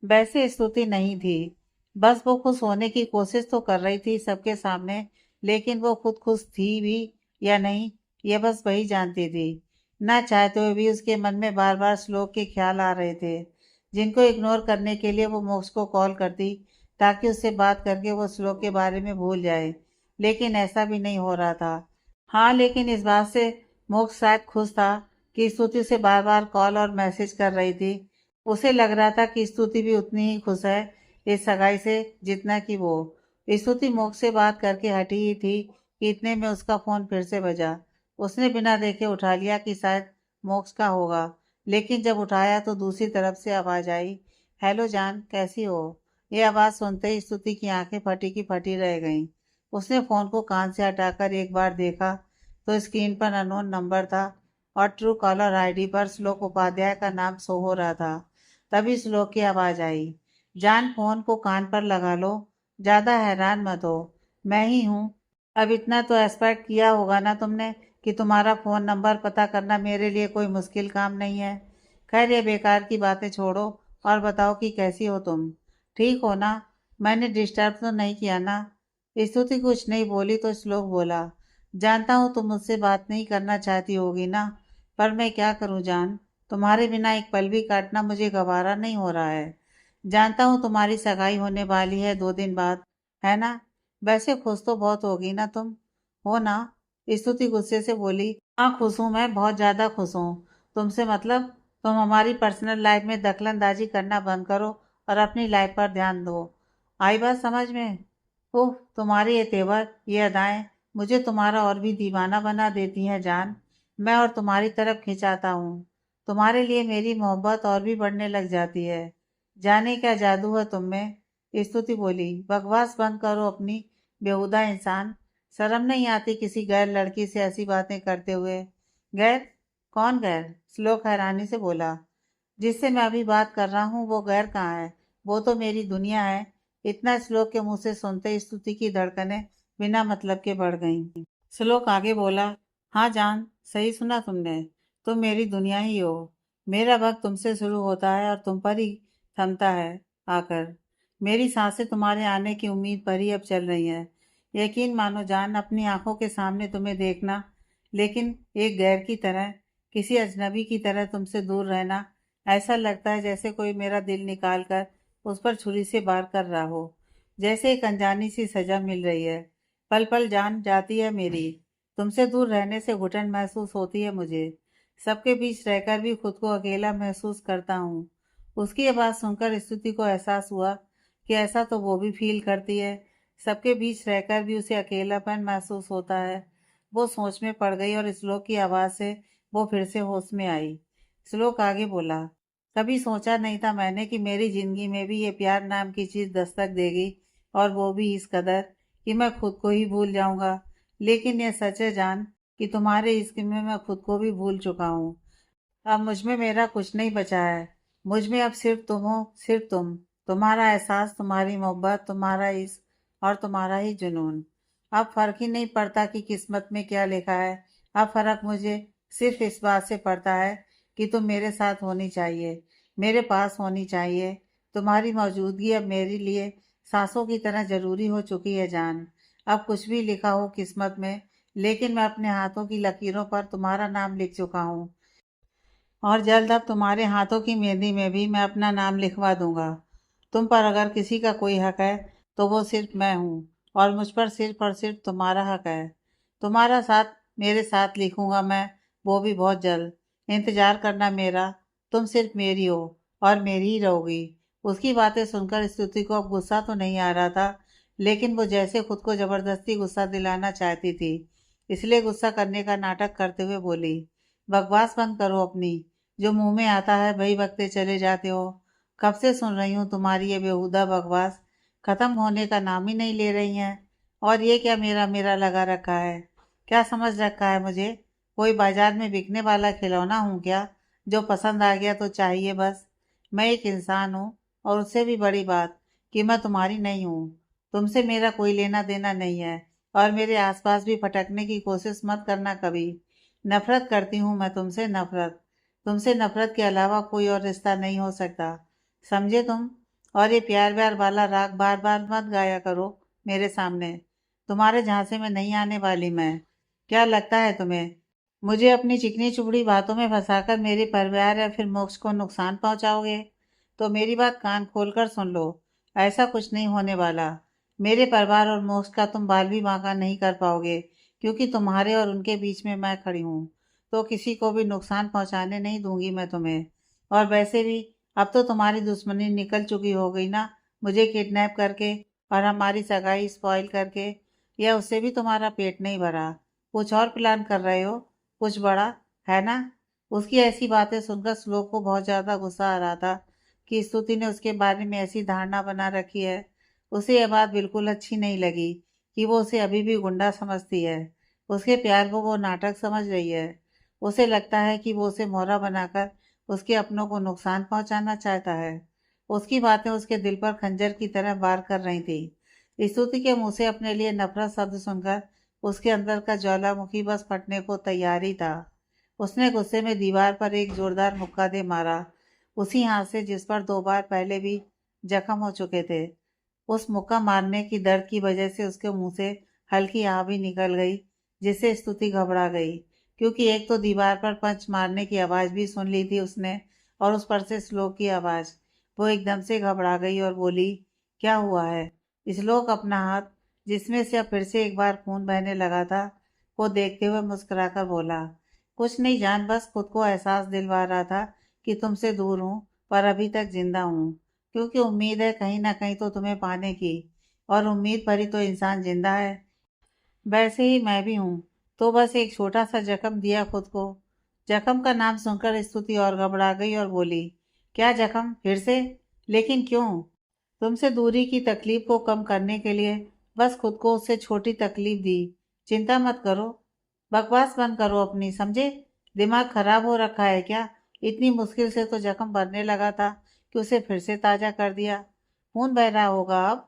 वैसे स्तुति नहीं थी। बस वो खुश होने की कोशिश तो कर रही थी सबके सामने, लेकिन वो खुद खुश थी भी या नहीं, ये बस वही जानती थी। ना चाहते हुए भी उसके मन में बार बार श्लोक के ख्याल आ रहे थे, जिनको इग्नोर करने के लिए वो मोक्ष को कॉल करती, ताकि उससे बात करके वो श्लोक के बारे में भूल जाए। लेकिन ऐसा भी नहीं हो रहा था। हाँ, लेकिन इस बात से मोक्ष शायद खुश था कि स्तुति उसे बार बार कॉल और मैसेज कर रही थी। उसे लग रहा था कि स्तुति भी उतनी ही खुश है इस सगाई से जितना कि वो। स्तुति मोक्ष से बात करके हटी ही थी कि इतने में उसका फोन फिर से बजा। उसने बिना देखे उठा लिया कि शायद मोक्ष का होगा, लेकिन जब उठाया तो दूसरी तरफ से आवाज आई, हेलो जान, कैसी हो। ये आवाज सुनते ही स्तुति की आंखें फटी की फटी रह गईं। उसने फोन को कान से हटाकर एक बार देखा तो स्क्रीन पर अननोन नंबर था और ट्रू कॉलर आईडी पर श्लोक उपाध्याय का नाम शो हो रहा था। तभी श्लोक की आवाज आई, जान फोन को कान पर लगा लो, ज्यादा हैरान मत हो, मैं ही हूँ। अब इतना तो एक्सपेक्ट किया होगा ना तुमने कि तुम्हारा फोन नंबर पता करना मेरे लिए कोई मुश्किल काम नहीं है। खैर ये बेकार की बातें छोड़ो और बताओ कि कैसी हो तुम, ठीक हो ना, मैंने डिस्टर्ब तो नहीं किया ना। स्तुति कुछ नहीं बोली तो श्लोक बोला, जानता हूँ तुम मुझसे बात नहीं करना चाहती होगी ना, पर मैं क्या करूँ जान, तुम्हारे बिना एक पल भी काटना मुझे गवारा नहीं हो रहा है। जानता हूँ तुम्हारी सगाई होने वाली है 2 दिन बाद, है ना। वैसे खुश तो बहुत होगी ना तुम, हो ना। स्तुति गुस्से से बोली, हाँ खुश हूँ, मैं बहुत ज़्यादा खुश हूँ। तुमसे मतलब, तुम हमारी पर्सनल लाइफ में दखलंदाजी करना बंद करो और अपनी लाइफ पर ध्यान दो। आई बात समझ में। ओह, तुम्हारे ये तेवर, ये अदाएं मुझे तुम्हारा और भी दीवाना बना देती हैं जान। मैं और तुम्हारी तरफ खिंचाता हूँ। तुम्हारे लिए मेरी मोहब्बत और भी बढ़ने लग जाती है। जाने क्या जादू है तुम में। स्तुति बोली, बकवास बंद करो अपनी, बेहुदा इंसान। शर्म नहीं आती किसी गैर लड़की से ऐसी बातें करते हुए। गैर? कौन गैर? श्लोक हैरानी से बोला, जिससे मैं अभी बात कर रहा हूँ वो गैर कहाँ है, वो तो मेरी दुनिया है। इतना श्लोक के मुंह से सुनते स्तुति की धड़कनें बिना मतलब के बढ़ गईं। श्लोक आगे बोला, हाँ जान, सही सुना तुमने, तुम मेरी दुनिया ही हो। मेरा वक्त तुमसे शुरू होता है और तुम पर ही थमता है आकर। मेरी सांसें तुम्हारे आने की उम्मीद पर ही अब चल रही हैं। यकीन मानो जान, अपनी आंखों के सामने तुम्हें देखना, लेकिन एक गैर की तरह, किसी अजनबी की तरह तुमसे दूर रहना, ऐसा लगता है जैसे कोई मेरा दिल निकाल कर उस पर छुरी से वार कर रहा हो। जैसे एक अनजानी सी सजा मिल रही है। पल पल जान जाती है मेरी। तुमसे दूर रहने से घुटन महसूस होती है मुझे। सबके बीच रहकर भी खुद को अकेला महसूस करता हूँ। उसकी ये बात सुनकर स्तुति को एहसास हुआ कि ऐसा तो वो भी फील करती है। सबके बीच रहकर भी उसे अकेलापन महसूस होता है। वो सोच में पड़ गई और श्लोक की आवाज़ से वो फिर से होश में आई। श्लोक आगे बोला, कभी सोचा नहीं था मैंने कि मेरी जिंदगी में भी ये प्यार नाम की चीज़ दस्तक देगी, और वो भी इस कदर कि मैं खुद को ही भूल जाऊंगा। लेकिन ये सच है जान कि तुम्हारे इश्क में मैं खुद को भी भूल चुका हूँ। अब मुझ में मेरा कुछ नहीं बचा है। मुझ में अब सिर्फ तुम हो, सिर्फ तुम, तुम्हारा एहसास, तुम्हारी मोहब्बत, तुम्हारा इश्क और तुम्हारा ही जुनून। अब फर्क ही नहीं पड़ता कि किस्मत में क्या लिखा है। अब फर्क मुझे सिर्फ इस बात से पड़ता है कि तुम मेरे साथ होनी चाहिए, मेरे पास होनी चाहिए। तुम्हारी मौजूदगी अब मेरे लिए सांसों की तरह जरूरी हो चुकी है जान। अब कुछ भी लिखा हो किस्मत में, लेकिन मैं अपने हाथों की लकीरों पर तुम्हारा नाम लिख चुका हूँ, और जल्द अब तुम्हारे हाथों की मेहंदी में भी मैं अपना नाम लिखवा दूंगा। तुम पर अगर किसी का कोई हक है तो वो सिर्फ मैं हूँ, और मुझ पर सिर्फ और सिर्फ तुम्हारा हक है। तुम्हारा साथ मेरे साथ लिखूंगा मैं, वो भी बहुत जल्द। इंतजार करना मेरा, तुम सिर्फ मेरी हो और मेरी ही रहोगी। उसकी बातें सुनकर स्तुति को अब गुस्सा तो नहीं आ रहा था, लेकिन वो जैसे खुद को जबरदस्ती गुस्सा दिलाना चाहती थी, इसलिए गुस्सा करने का नाटक करते हुए बोली, बकवास बंद करो अपनी, जो मुंह में आता है वही बकते चले जाते हो। कब से सुन रही हूँ तुम्हारी ये बेहुदा बकवास, खत्म होने का नाम ही नहीं ले रही हैं। और ये क्या मेरा मेरा लगा रखा है, क्या समझ रखा है मुझे, कोई बाजार में बिकने वाला खिलौना हूँ क्या, जो पसंद आ गया तो चाहिए बस। मैं एक इंसान हूँ, और उससे भी बड़ी बात कि मैं तुम्हारी नहीं हूँ। तुमसे मेरा कोई लेना देना नहीं है, और मेरे आसपास भी भटकने की कोशिश मत करना कभी। नफरत करती हूँ मैं तुमसे, नफरत। तुमसे नफरत के अलावा कोई और रिश्ता नहीं हो सकता, समझे तुम। और ये प्यार व्यार वाला राग बार बार मत गाया करो मेरे सामने। तुम्हारे झांसे में नहीं आने वाली मैं। क्या लगता है तुम्हें, मुझे अपनी चिकनी चुपड़ी बातों में फंसाकर मेरे परिवार या फिर मोक्ष को नुकसान पहुंचाओगे? तो मेरी बात कान खोलकर सुन लो, ऐसा कुछ नहीं होने वाला। मेरे परिवार और मोक्ष का तुम बाल भी बांका नहीं कर पाओगे, क्योंकि तुम्हारे और उनके बीच में मैं खड़ी हूँ। तो किसी को भी नुकसान पहुंचाने नहीं दूंगी मैं तुम्हें। और वैसे भी अब तो तुम्हारी दुश्मनी निकल चुकी हो गई ना मुझे किडनैप करके और हमारी सगाई स्पॉइल करके, या उससे भी तुम्हारा पेट नहीं भरा? कुछ और प्लान कर रहे हो, कुछ बड़ा, है ना? उसकी ऐसी बातें सुनकर श्लोक को बहुत ज़्यादा गुस्सा आ रहा था कि स्तुति ने उसके बारे में ऐसी धारणा बना रखी है। उसे यह बात बिल्कुल अच्छी नहीं लगी कि वो उसे अभी भी गुंडा समझती है। उसके प्यार को वो नाटक समझ रही है। उसे लगता है कि वो उसे मोहरा बनाकर उसके अपनों को नुकसान पहुंचाना चाहता है। उसकी बातें उसके दिल पर खंजर की तरह वार कर रही थी। स्तुति के मुंह से अपने लिए नफरत शब्द सुनकर उसके अंदर का ज्वालामुखी बस फटने को तैयार ही था। उसने गुस्से में दीवार पर एक जोरदार मुक्का दे मारा, उसी हाथ से जिस पर 2 बार पहले भी जख्म हो चुके थे। उस मुक्का मारने की दर्द की वजह से उसके मुंह से हल्की आह भी निकल गई, जिससे स्तुति घबरा गई, क्योंकि एक तो दीवार पर पंच मारने की आवाज़ भी सुन ली थी उसने, और उस पर से श्लोक की आवाज़। वो एकदम से घबरा गई और बोली, क्या हुआ है? श्लोक अपना हाथ, जिसमें से अब फिर से एक बार खून बहने लगा था, को देखते हुए मुस्कुराकर बोला, कुछ नहीं जान, बस खुद को एहसास दिलवा रहा था कि तुमसे दूर हूँ पर अभी तक जिंदा हूँ, क्योंकि उम्मीद है कहीं ना कहीं तो तुम्हें पाने की, और उम्मीद पर ही तो इंसान जिंदा है। वैसे ही मैं भी हूँ, तो बस एक छोटा सा जख्म दिया खुद को। जख्म का नाम सुनकर स्तुति और घबरा गई और बोली, क्या जख्म फिर से? लेकिन क्यों? तुमसे दूरी की तकलीफ को कम करने के लिए बस खुद को उससे छोटी तकलीफ दी। चिंता मत करो। बकवास बंद करो अपनी, समझे? दिमाग खराब हो रखा है क्या? इतनी मुश्किल से तो जख्म भरने लगा था कि उसे फिर से ताजा कर दिया। खून बह रहा होगा अब?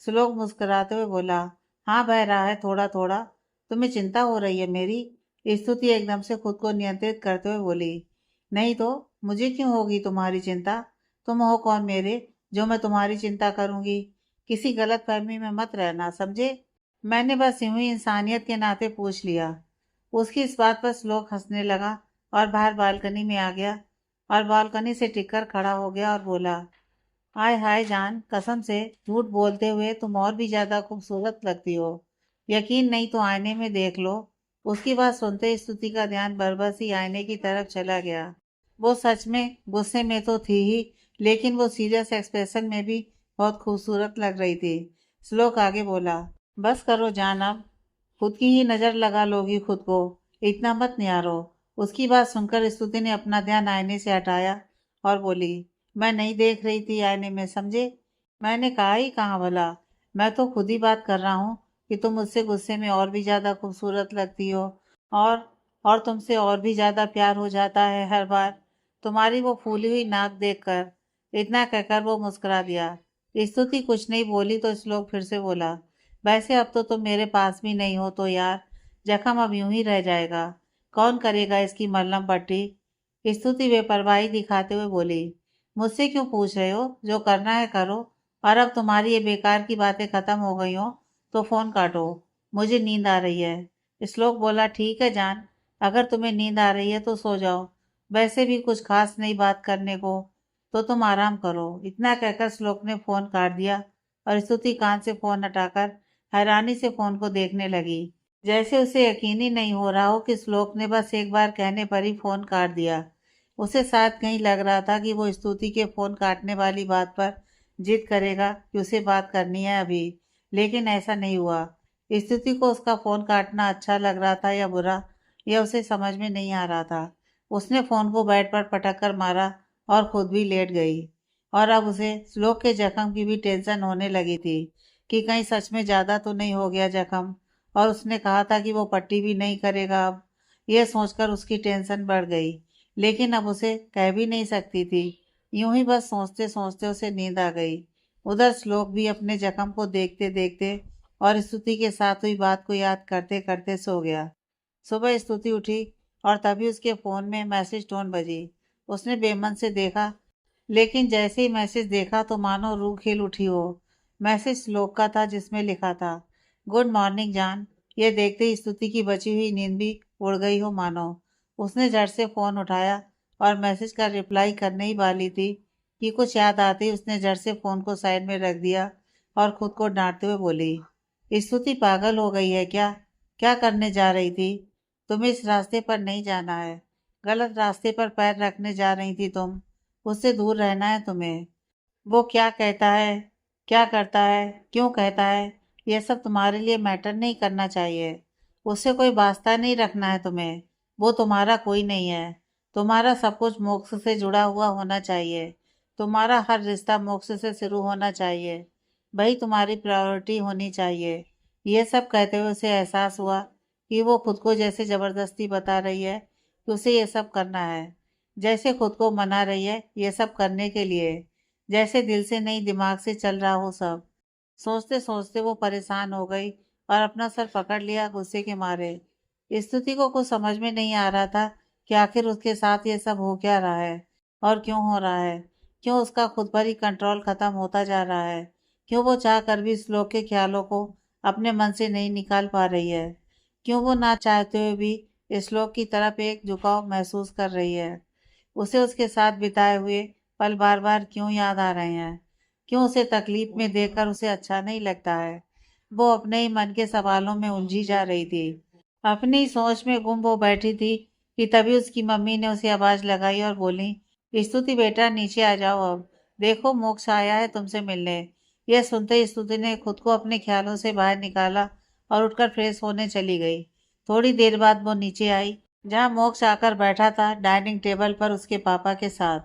श्लोक मुस्कुराते हुए बोला, हाँ बह रहा है थोड़ा थोड़ा। तुम्हें चिंता हो रही है मेरी? स्तुति एकदम से खुद को नियंत्रित करते हुए बोली, नहीं तो मुझे क्यों होगी तुम्हारी चिंता? तुम हो कौन मेरे, जो मैं तुम्हारी चिंता करूंगी? किसी गलत फहमी में मत रहना, समझे? मैंने बस यूं ही इंसानियत के नाते पूछ लिया। उसकी इस बात पर श्लोक हंसने लगा और बाहर बालकनी में आ गया, और बालकनी से टिककर खड़ा हो गया और बोला, हाय हाय जान, कसम से झूठ बोलते हुए तुम और भी ज्यादा खूबसूरत लगती हो। यकीन नहीं तो आईने में देख लो। उसकी बात सुनते ही स्तुति का ध्यान बरबस ही आईने की तरफ चला गया। वो सच में गुस्से में तो थी ही, लेकिन वो सीरियस एक्सप्रेशन में भी बहुत खूबसूरत लग रही थी। श्लोक आगे बोला, बस करो जान अब, खुद की ही नजर लगा लोगी खुद को, इतना मत निहारो। उसकी बात सुनकर स्तुति ने अपना ध्यान आईने से हटाया और बोली, मैं नहीं देख रही थी आईने में, समझे? मैंने कहा ही कहाँ भला, मैं तो खुद ही बात कर रहा हूँ कि तुम मुझसे गुस्से में और भी ज्यादा खूबसूरत लगती हो, और और तुमसे और भी ज्यादा प्यार हो जाता है हर बार तुम्हारी वो फूली हुई नाक देखकर। इतना कहकर वो मुस्कुरा दिया। स्तुति कुछ नहीं बोली तो श्लोक फिर से बोला, वैसे अब तो तुम मेरे पास भी नहीं हो तो यार, जख्म अब यूं ही रह जाएगा। कौन करेगा इसकी मरहम पट्टी? स्तुति बेपरवाही दिखाते हुए बोली, मुझसे क्यों पूछ रहे हो? जो करना है करो, और अब तुम्हारी ये बेकार की बातें खत्म हो गई हो तो फोन काटो, मुझे नींद आ रही है। श्लोक बोला, ठीक है जान, अगर तुम्हें नींद आ रही है तो सो जाओ, वैसे भी कुछ खास नहीं बात करने को, तो तुम आराम करो। इतना कहकर श्लोक ने फोन काट दिया, और स्तुति कान से फोन हटाकर हैरानी से फोन को देखने लगी, जैसे उसे यकीन ही नहीं हो रहा हो कि श्लोक ने बस एक बार कहने पर ही फोन काट दिया। उसे शायद कहीं लग रहा था कि वो स्तुति के फोन काटने वाली बात पर जिद करेगा कि उसे बात करनी है अभी, लेकिन ऐसा नहीं हुआ। स्तुति को उसका फोन काटना अच्छा लग रहा था या बुरा, यह उसे समझ में नहीं आ रहा था। उसने फोन को बेड पर पटक कर मारा और खुद भी लेट गई, और अब उसे श्लोक के जख्म की भी टेंशन होने लगी थी कि कहीं सच में ज्यादा तो नहीं हो गया जख्म, और उसने कहा था कि वो पट्टी भी नहीं करेगा अब। यह सोचकर उसकी टेंशन बढ़ गई, लेकिन अब उसे कह भी नहीं सकती थी। यूं ही बस सोचते सोचते उसे नींद आ गई। उधर श्लोक भी अपने जख्म को देखते देखते और स्तुति के साथ हुई बात को याद करते करते सो गया। सुबह स्तुति उठी और तभी उसके फोन में मैसेज टोन बजी। उसने बेमन से देखा, लेकिन जैसे ही मैसेज देखा तो मानो रूह खिल उठी हो। मैसेज श्लोक का था, जिसमें लिखा था, गुड मॉर्निंग जान। ये देखते ही स्तुति की बची हुई नींद भी उड़ गई हो मानो। उसने झट से फोन उठाया और मैसेज का रिप्लाई करने ही वाली थी कि कुछ याद आते ही उसने झट से फोन को साइड में रख दिया और खुद को डांटते हुए बोली, स्तुति पागल हो गई है क्या? क्या करने जा रही थी? तुम्हें इस रास्ते पर नहीं जाना है, गलत रास्ते पर पैर रखने जा रही थी तुम। उससे दूर रहना है तुम्हें। वो क्या कहता है क्या करता है, क्यों कहता है, यह सब तुम्हारे लिए मैटर नहीं करना चाहिए। उससे कोई वास्ता नहीं रखना है तुम्हें। वो तुम्हारा कोई नहीं है। तुम्हारा सब कुछ मोक्ष से जुड़ा हुआ होना चाहिए। तुम्हारा हर रिश्ता मोक्ष से शुरू होना चाहिए। वही तुम्हारी प्रायोरिटी होनी चाहिए। ये सब कहते हुए उसे एहसास हुआ कि वो खुद को जैसे जबरदस्ती बता रही है कि उसे ये सब करना है, जैसे खुद को मना रही है ये सब करने के लिए, जैसे दिल से नहीं दिमाग से चल रहा हो सब। सोचते सोचते वो परेशान हो गई और अपना सर पकड़ लिया गुस्से के मारे। स्तुति को कुछ समझ में नहीं आ रहा था कि आखिर उसके साथ ये सब हो क्या रहा है और क्यों हो रहा है। क्यों उसका खुद पर ही कंट्रोल खत्म होता जा रहा है। क्यों वो चाह कर भी श्लोक के ख्यालों को अपने मन से नहीं निकाल पा रही है। क्यों वो ना चाहते हुए भी श्लोक की तरफ एक झुकाव महसूस कर रही है। उसे उसके साथ बिताए हुए पल बार बार क्यों याद आ रहे हैं। क्यों उसे तकलीफ में देखकर उसे अच्छा नहीं लगता है। वो अपने ही मन के सवालों में उलझी जा रही थी। अपनी सोच में गुम वो बैठी थी कि तभी उसकी मम्मी ने उसे आवाज लगाई और बोली, स्तुति बेटा नीचे आ जाओ अब। देखो मोक्ष आया है तुमसे मिलने। यह सुनते ही स्तुति ने खुद को अपने ख्यालों से बाहर निकाला और उठकर फ्रेश होने चली गई। थोड़ी देर बाद वो नीचे आई जहाँ मोक्ष आकर बैठा था डाइनिंग टेबल पर उसके पापा के साथ।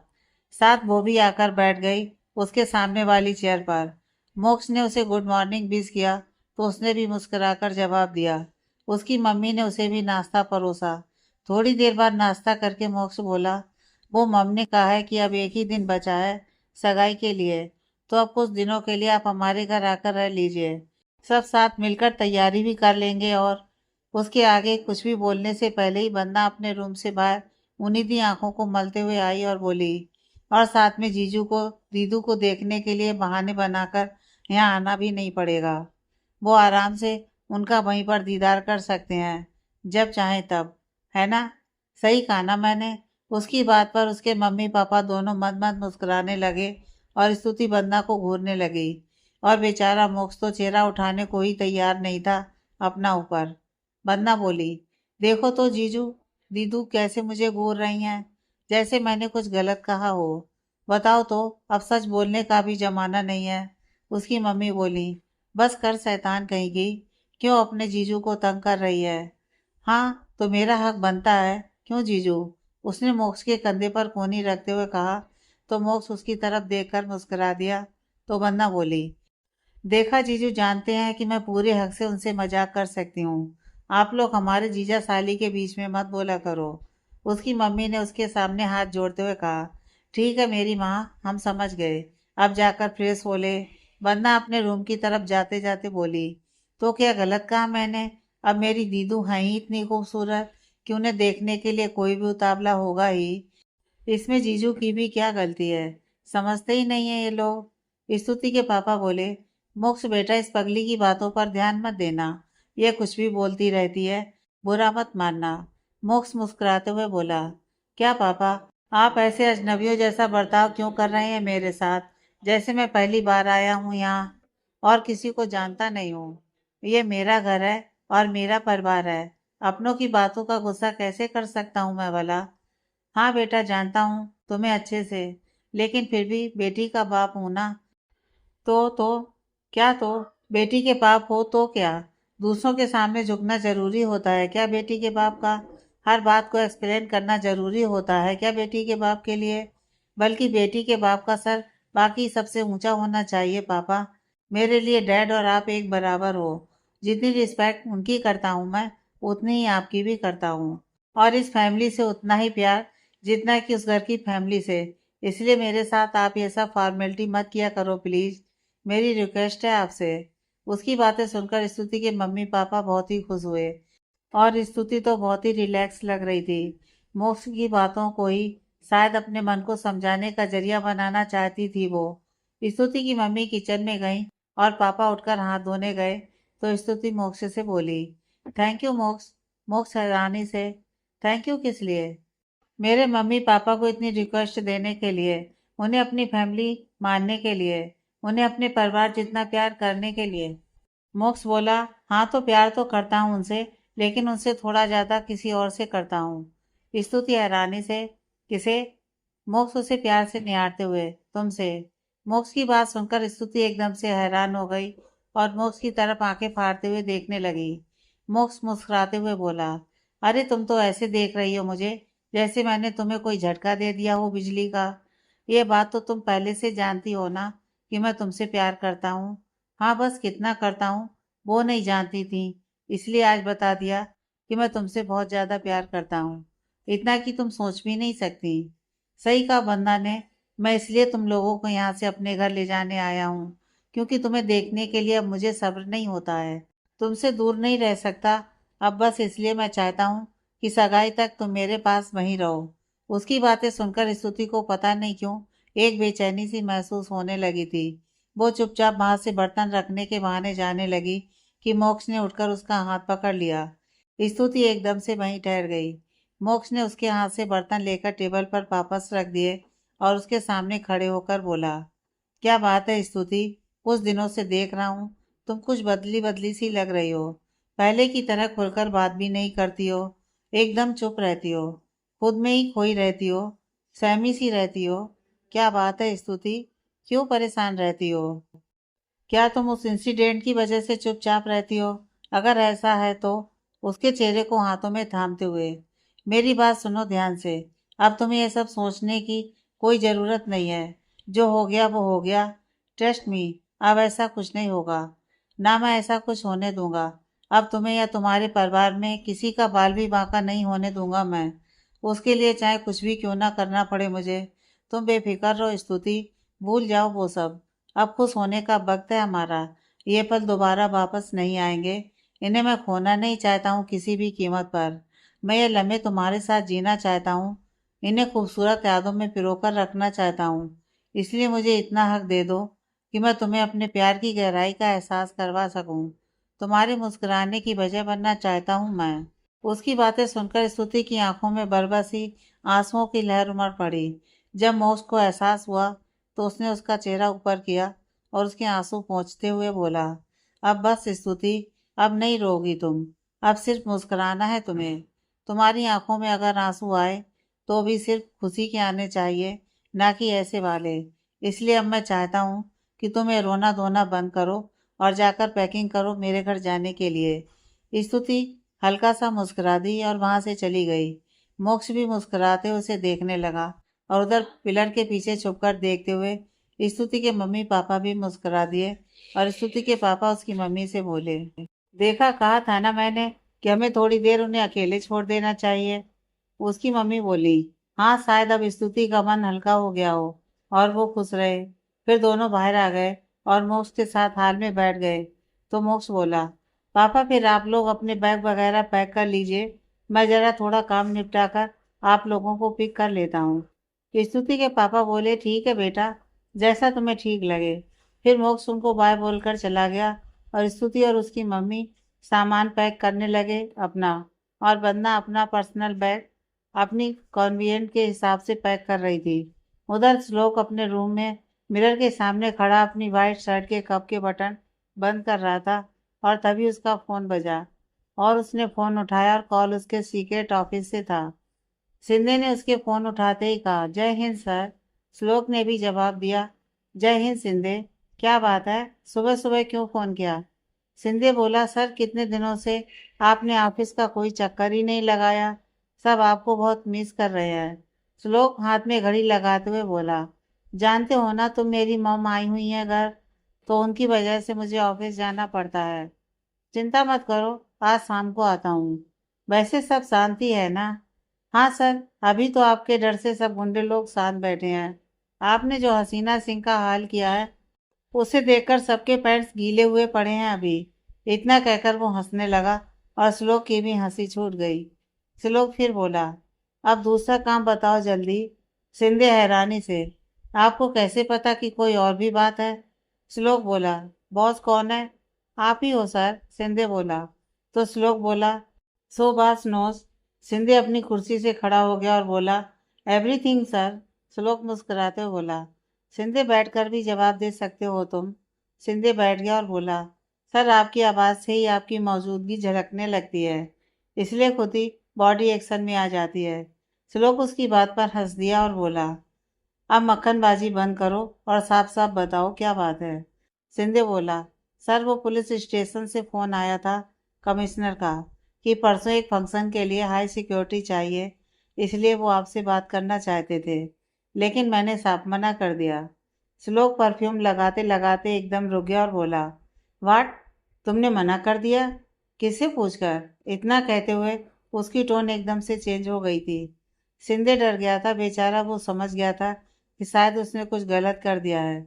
साथ वो भी आकर बैठ गई उसके सामने वाली चेयर पर। मोक्ष ने उसे गुड मॉर्निंग विश किया तो उसने भी मुस्कुराकर जवाब दिया। उसकी मम्मी ने उसे भी नाश्ता परोसा। थोड़ी देर बाद नाश्ता करके मोक्ष बोला, वो मम ने कहा है कि अब एक ही दिन बचा है सगाई के लिए, तो अब कुछ दिनों के लिए आप हमारे घर आकर रह लीजिए। सब साथ मिलकर तैयारी भी कर लेंगे। और उसके आगे कुछ भी बोलने से पहले ही बंदा अपने रूम से बाहर उन्नीदी आंखों को मलते हुए आई और बोली, और साथ में जीजू को दीदू को देखने के लिए बहाने बनाकर यहाँ आना भी नहीं पड़ेगा। वो आराम से उनका वहीं पर दीदार कर सकते हैं जब चाहें तब, है ना? सही कहा ना मैंने? उसकी बात पर उसके मम्मी पापा दोनों मद मद मुस्कुराने लगे और स्तुति बंदा को घूरने लगी। और बेचारा मोक्ष तो चेहरा उठाने को ही तैयार नहीं था अपना ऊपर। बंदा बोली, देखो तो जीजू दीदू कैसे मुझे घूर रही हैं, जैसे मैंने कुछ गलत कहा हो। बताओ तो, अब सच बोलने का भी जमाना नहीं है। उसकी मम्मी बोली, बस कर शैतान कहेगी, क्यों अपने जीजू को तंग कर रही है। हाँ तो मेरा हक बनता है, क्यों जीजू? उसने मोक्ष के कंधे पर कोहनी रखते हुए कहा। तो मोक्ष उसकी तरफ देखकर मुस्कुरा दिया। तो बन्ना बोली, देखा जीजू जानते हैं कि मैं पूरे हक से उनसे मजाक कर सकती हूँ। आप लोग हमारे जीजा साली के बीच में मत बोला करो। उसकी मम्मी ने उसके सामने हाथ जोड़ते हुए कहा, ठीक है मेरी माँ, हम समझ गए। अब जाकर फ्रेश हो ले। वरना अपने रूम की तरफ जाते जाते बोली, तो क्या गलत कहा मैंने? अब मेरी दीदू हैं ही इतनी खूबसूरत कि उन्हें देखने के लिए कोई भी उतावला होगा ही। इसमें जीजू की भी क्या गलती है? समझते ही नहीं है ये लोग। स्तुति के पापा बोले, मोक्ष बेटा इस पगली की बातों पर ध्यान मत देना। ये कुछ भी बोलती रहती है, बुरा मत मानना। मोक्ष मुस्कुराते हुए बोला, क्या पापा, आप ऐसे अजनबियों जैसा बर्ताव क्यों कर रहे हैं मेरे साथ, जैसे मैं पहली बार आया हूँ यहाँ और किसी को जानता नहीं हूँ। ये मेरा घर है और मेरा परिवार है। अपनों की बातों का गुस्सा कैसे कर सकता हूँ मैं भला? हाँ बेटा जानता हूँ तुम्हें अच्छे से, लेकिन फिर भी बेटी का बाप हूं ना। तो क्या? तो बेटी के बाप हो तो क्या? दूसरों के सामने झुकना जरूरी होता है क्या बेटी के बाप का? हर बात को एक्सप्लेन करना जरूरी होता है क्या बेटी के बाप के लिए? बल्कि बेटी के बाप का सर बाकी सबसे ऊंचा होना चाहिए पापा। मेरे लिए डैड और आप एक बराबर हो। जितनी रिस्पेक्ट उनकी करता हूँ मैं, उतनी ही आपकी भी करता हूँ। और इस फैमिली से उतना ही प्यार जितना कि उस घर की फैमिली से। इसलिए मेरे साथ आप ये सब फॉर्मेलिटी मत किया करो प्लीज। मेरी रिक्वेस्ट है आपसे। उसकी बातें सुनकर स्तुति के मम्मी पापा बहुत ही खुश हुए और स्तुति तो बहुत ही रिलैक्स लग रही थी। मोक्ष की बातों को ही शायद अपने मन को समझाने का जरिया बनाना चाहती थी वो। स्तुति की मम्मी किचन में गई और पापा उठकर हाथ धोने गए तो स्तुति मोक्ष से बोली, थैंक यू मोक्ष। मोक्ष हैरानी से, थैंक यू किस लिए? मेरे मम्मी पापा को इतनी रिक्वेस्ट देने के लिए, उन्हें अपनी फैमिली मानने के लिए, उन्हें अपने परिवार जितना प्यार करने के लिए। मोक्ष बोला, हाँ तो प्यार तो करता हूँ उनसे, लेकिन उनसे थोड़ा ज्यादा किसी और से करता हूँ। स्तुति हैरानी से, किसे? मोक्ष उसे प्यार से निहारते हुए, तुमसे। मोक्ष की बात सुनकर स्तुति एकदम से हैरान हो गई और मोक्ष की तरफ आंखें फाड़ते हुए देखने लगी। मोक्ष मुस्कुराते हुए बोला, अरे तुम तो ऐसे देख रही हो मुझे जैसे मैंने तुम्हें कोई झटका दे दिया हो बिजली का। ये बात तो तुम पहले से जानती हो ना कि मैं तुमसे प्यार करता हूँ। हाँ, बस कितना करता हूँ वो नहीं जानती थी, इसलिए आज बता दिया कि मैं तुमसे बहुत ज़्यादा प्यार करता हूँ। इतना कि तुम सोच भी नहीं सकती। सही कहा बंदा ने। मैं इसलिए तुम लोगों को यहाँ से अपने घर ले जाने आया हूँ, क्योंकि तुम्हें देखने के लिए अब मुझे सब्र नहीं होता है। तुमसे दूर नहीं रह सकता अब, बस इसलिए मैं चाहता हूँ कि सगाई तक तुम मेरे पास वहीं रहो। उसकी बातें सुनकर स्तुति को पता नहीं क्यों एक बेचैनी सी महसूस होने लगी थी। वो चुपचाप वहां से बर्तन रखने के बहाने जाने लगी कि मोक्ष ने उठकर उसका हाथ पकड़ लिया। स्तुति एकदम से वहीं ठहर गई। मोक्ष ने उसके हाथ से बर्तन लेकर टेबल पर वापस रख दिए और उसके सामने खड़े होकर बोला, क्या बात है स्तुति, कुछ दिनों से देख रहा हूँ तुम कुछ बदली बदली सी लग रही हो। पहले की तरह खुलकर बात भी नहीं करती हो, एकदम चुप रहती हो, खुद में ही खोई रहती हो, सहमी सी रहती हो। क्या बात है स्तुति, क्यों परेशान रहती हो? क्या तुम उस इंसिडेंट की वजह से चुपचाप रहती हो? अगर ऐसा है तो उसके चेहरे को हाथों में थामते हुए, मेरी बात सुनो ध्यान से। अब तुम्हें यह सब सोचने की कोई ज़रूरत नहीं है। जो हो गया वो हो गया। ट्रस्ट मी, अब ऐसा कुछ नहीं होगा। ना मैं ऐसा कुछ होने दूंगा। अब तुम्हें या तुम्हारे परिवार में किसी का बाल भी बांका नहीं होने दूंगा मैं। उसके लिए चाहे कुछ भी क्यों ना करना पड़े मुझे। तुम बेफिक्र रहो स्तुति, भूल जाओ वो सब। अब खुश होने का वक्त है हमारा। ये पल दोबारा वापस नहीं आएंगे। इन्हें मैं खोना नहीं चाहता हूँ किसी भी कीमत पर। मैं ये लम्हे तुम्हारे साथ जीना चाहता हूँ। इन्हें खूबसूरत यादों में पिरोकर रखना चाहता हूँ। इसलिए मुझे इतना हक दे दो कि मैं तुम्हें अपने प्यार की गहराई का एहसास करवा सकूं। तुम्हारे मुस्कुराने की वजह बनना चाहता हूँ मैं। उसकी बातें सुनकर स्तुति की आंखों में बरबसी आंसुओं की लहर उमड़ पड़ी। जब मोक्ष को एहसास हुआ तो उसने उसका चेहरा ऊपर किया और उसके आंसू पोंछते हुए बोला, अब बस स्तुति, अब नहीं रोगी तुम। अब सिर्फ मुस्कुराना है तुम्हें। तुम्हारी आंखों में अगर आंसू आए तो भी सिर्फ खुशी के आने चाहिए, ना कि ऐसे वाले। इसलिए अब मैं चाहता हूँ कि तुम ये रोना धोना बंद करो और जाकर पैकिंग करो मेरे घर जाने के लिए। स्तुति हल्का सा मुस्कुरा दी और वहां से चली गई। मोक्ष भी मुस्कुराते उसे देखने लगा और उधर पिलर के पीछे छुपकर देखते हुए स्तुति के मम्मी पापा भी मुस्कुरा दिए और स्तुति के पापा उसकी मम्मी से बोले, देखा, कहा था ना मैंने कि हमें थोड़ी देर उन्हें अकेले छोड़ देना चाहिए। उसकी मम्मी बोली, हाँ शायद अब स्तुति का मन हल्का हो गया हो और वो खुश रहे। फिर दोनों बाहर आ गए और मोक्ष के साथ हाल में बैठ गए। तो मोक्ष बोला, पापा फिर आप लोग अपने बैग वगैरह पैक कर लीजिए, मैं जरा थोड़ा काम निपटा कर आप लोगों को पिक कर लेता हूँ। स्तुति के पापा बोले, ठीक है बेटा, जैसा तुम्हें ठीक लगे। फिर मोक्ष उनको बाय बोलकर चला गया और स्तुति और उसकी मम्मी सामान पैक करने लगे अपना, और वंदना अपना पर्सनल बैग अपनी कॉन्वियंट के हिसाब से पैक कर रही थी। उधर श्लोक अपने रूम में मिरर के सामने खड़ा अपनी वाइट शर्ट के कप के बटन बंद कर रहा था और तभी उसका फ़ोन बजा और उसने फ़ोन उठाया और कॉल उसके सीक्रेट ऑफिस से था। शिंदे ने उसके फ़ोन उठाते ही कहा, जय हिंद सर। श्लोक ने भी जवाब दिया, जय हिंद शिंदे, क्या बात है, सुबह सुबह क्यों फ़ोन किया? शिंदे बोला, सर कितने दिनों से आपने ऑफिस का कोई चक्कर ही नहीं लगाया, सब आपको बहुत मिस कर रहे हैं। श्लोक हाथ में घड़ी लगाते हुए बोला, जानते हो ना तुम, मेरी मॉम आई हुई हैं घर, तो उनकी वजह से मुझे ऑफिस जाना पड़ता है। चिंता मत करो, आज शाम को आता हूँ। वैसे सब शांति है ना? हाँ सर, अभी तो आपके डर से सब गुंडे लोग शांत बैठे हैं। आपने जो हसीना सिंह का हाल किया है उसे देखकर सबके पैर गीले हुए पड़े हैं अभी। इतना कहकर वो हंसने लगा और श्लोक की भी हंसी छूट गई। श्लोक फिर बोला, अब दूसरा काम बताओ जल्दी। सिंधे हैरानी से, आपको कैसे पता कि कोई और भी बात है? श्लोक बोला, बॉस कौन है? आप ही हो सर, सिंधे बोला। तो श्लोक बोला, सो बॉस नोस। सिंधे अपनी कुर्सी से खड़ा हो गया और बोला, एवरीथिंग सर। श्लोक मुस्कुराते हुए बोला, सिंधे बैठकर भी जवाब दे सकते हो तुम। सिंधे बैठ गया और बोला, सर आपकी आवाज़ से ही आपकी मौजूदगी झलकने लगती है, इसलिए खुद ही बॉडी एक्शन में आ जाती है। श्लोक उसकी बात पर हंस दिया और बोला, अब मक्खनबाजी बंद करो और साफ साफ बताओ क्या बात है। सिंधे बोला, सर वो पुलिस स्टेशन से फ़ोन आया था कमिश्नर का कि परसों एक फंक्शन के लिए हाई सिक्योरिटी चाहिए, इसलिए वो आपसे बात करना चाहते थे, लेकिन मैंने साफ मना कर दिया। श्लोक परफ्यूम लगाते लगाते एकदम रुक गया और बोला, वाट, तुमने मना कर दिया? किससे पूछकर? इतना कहते हुए उसकी टोन एकदम से चेंज हो गई थी। सिंधे डर गया था बेचारा, वो समझ गया था कि शायद उसने कुछ गलत कर दिया है।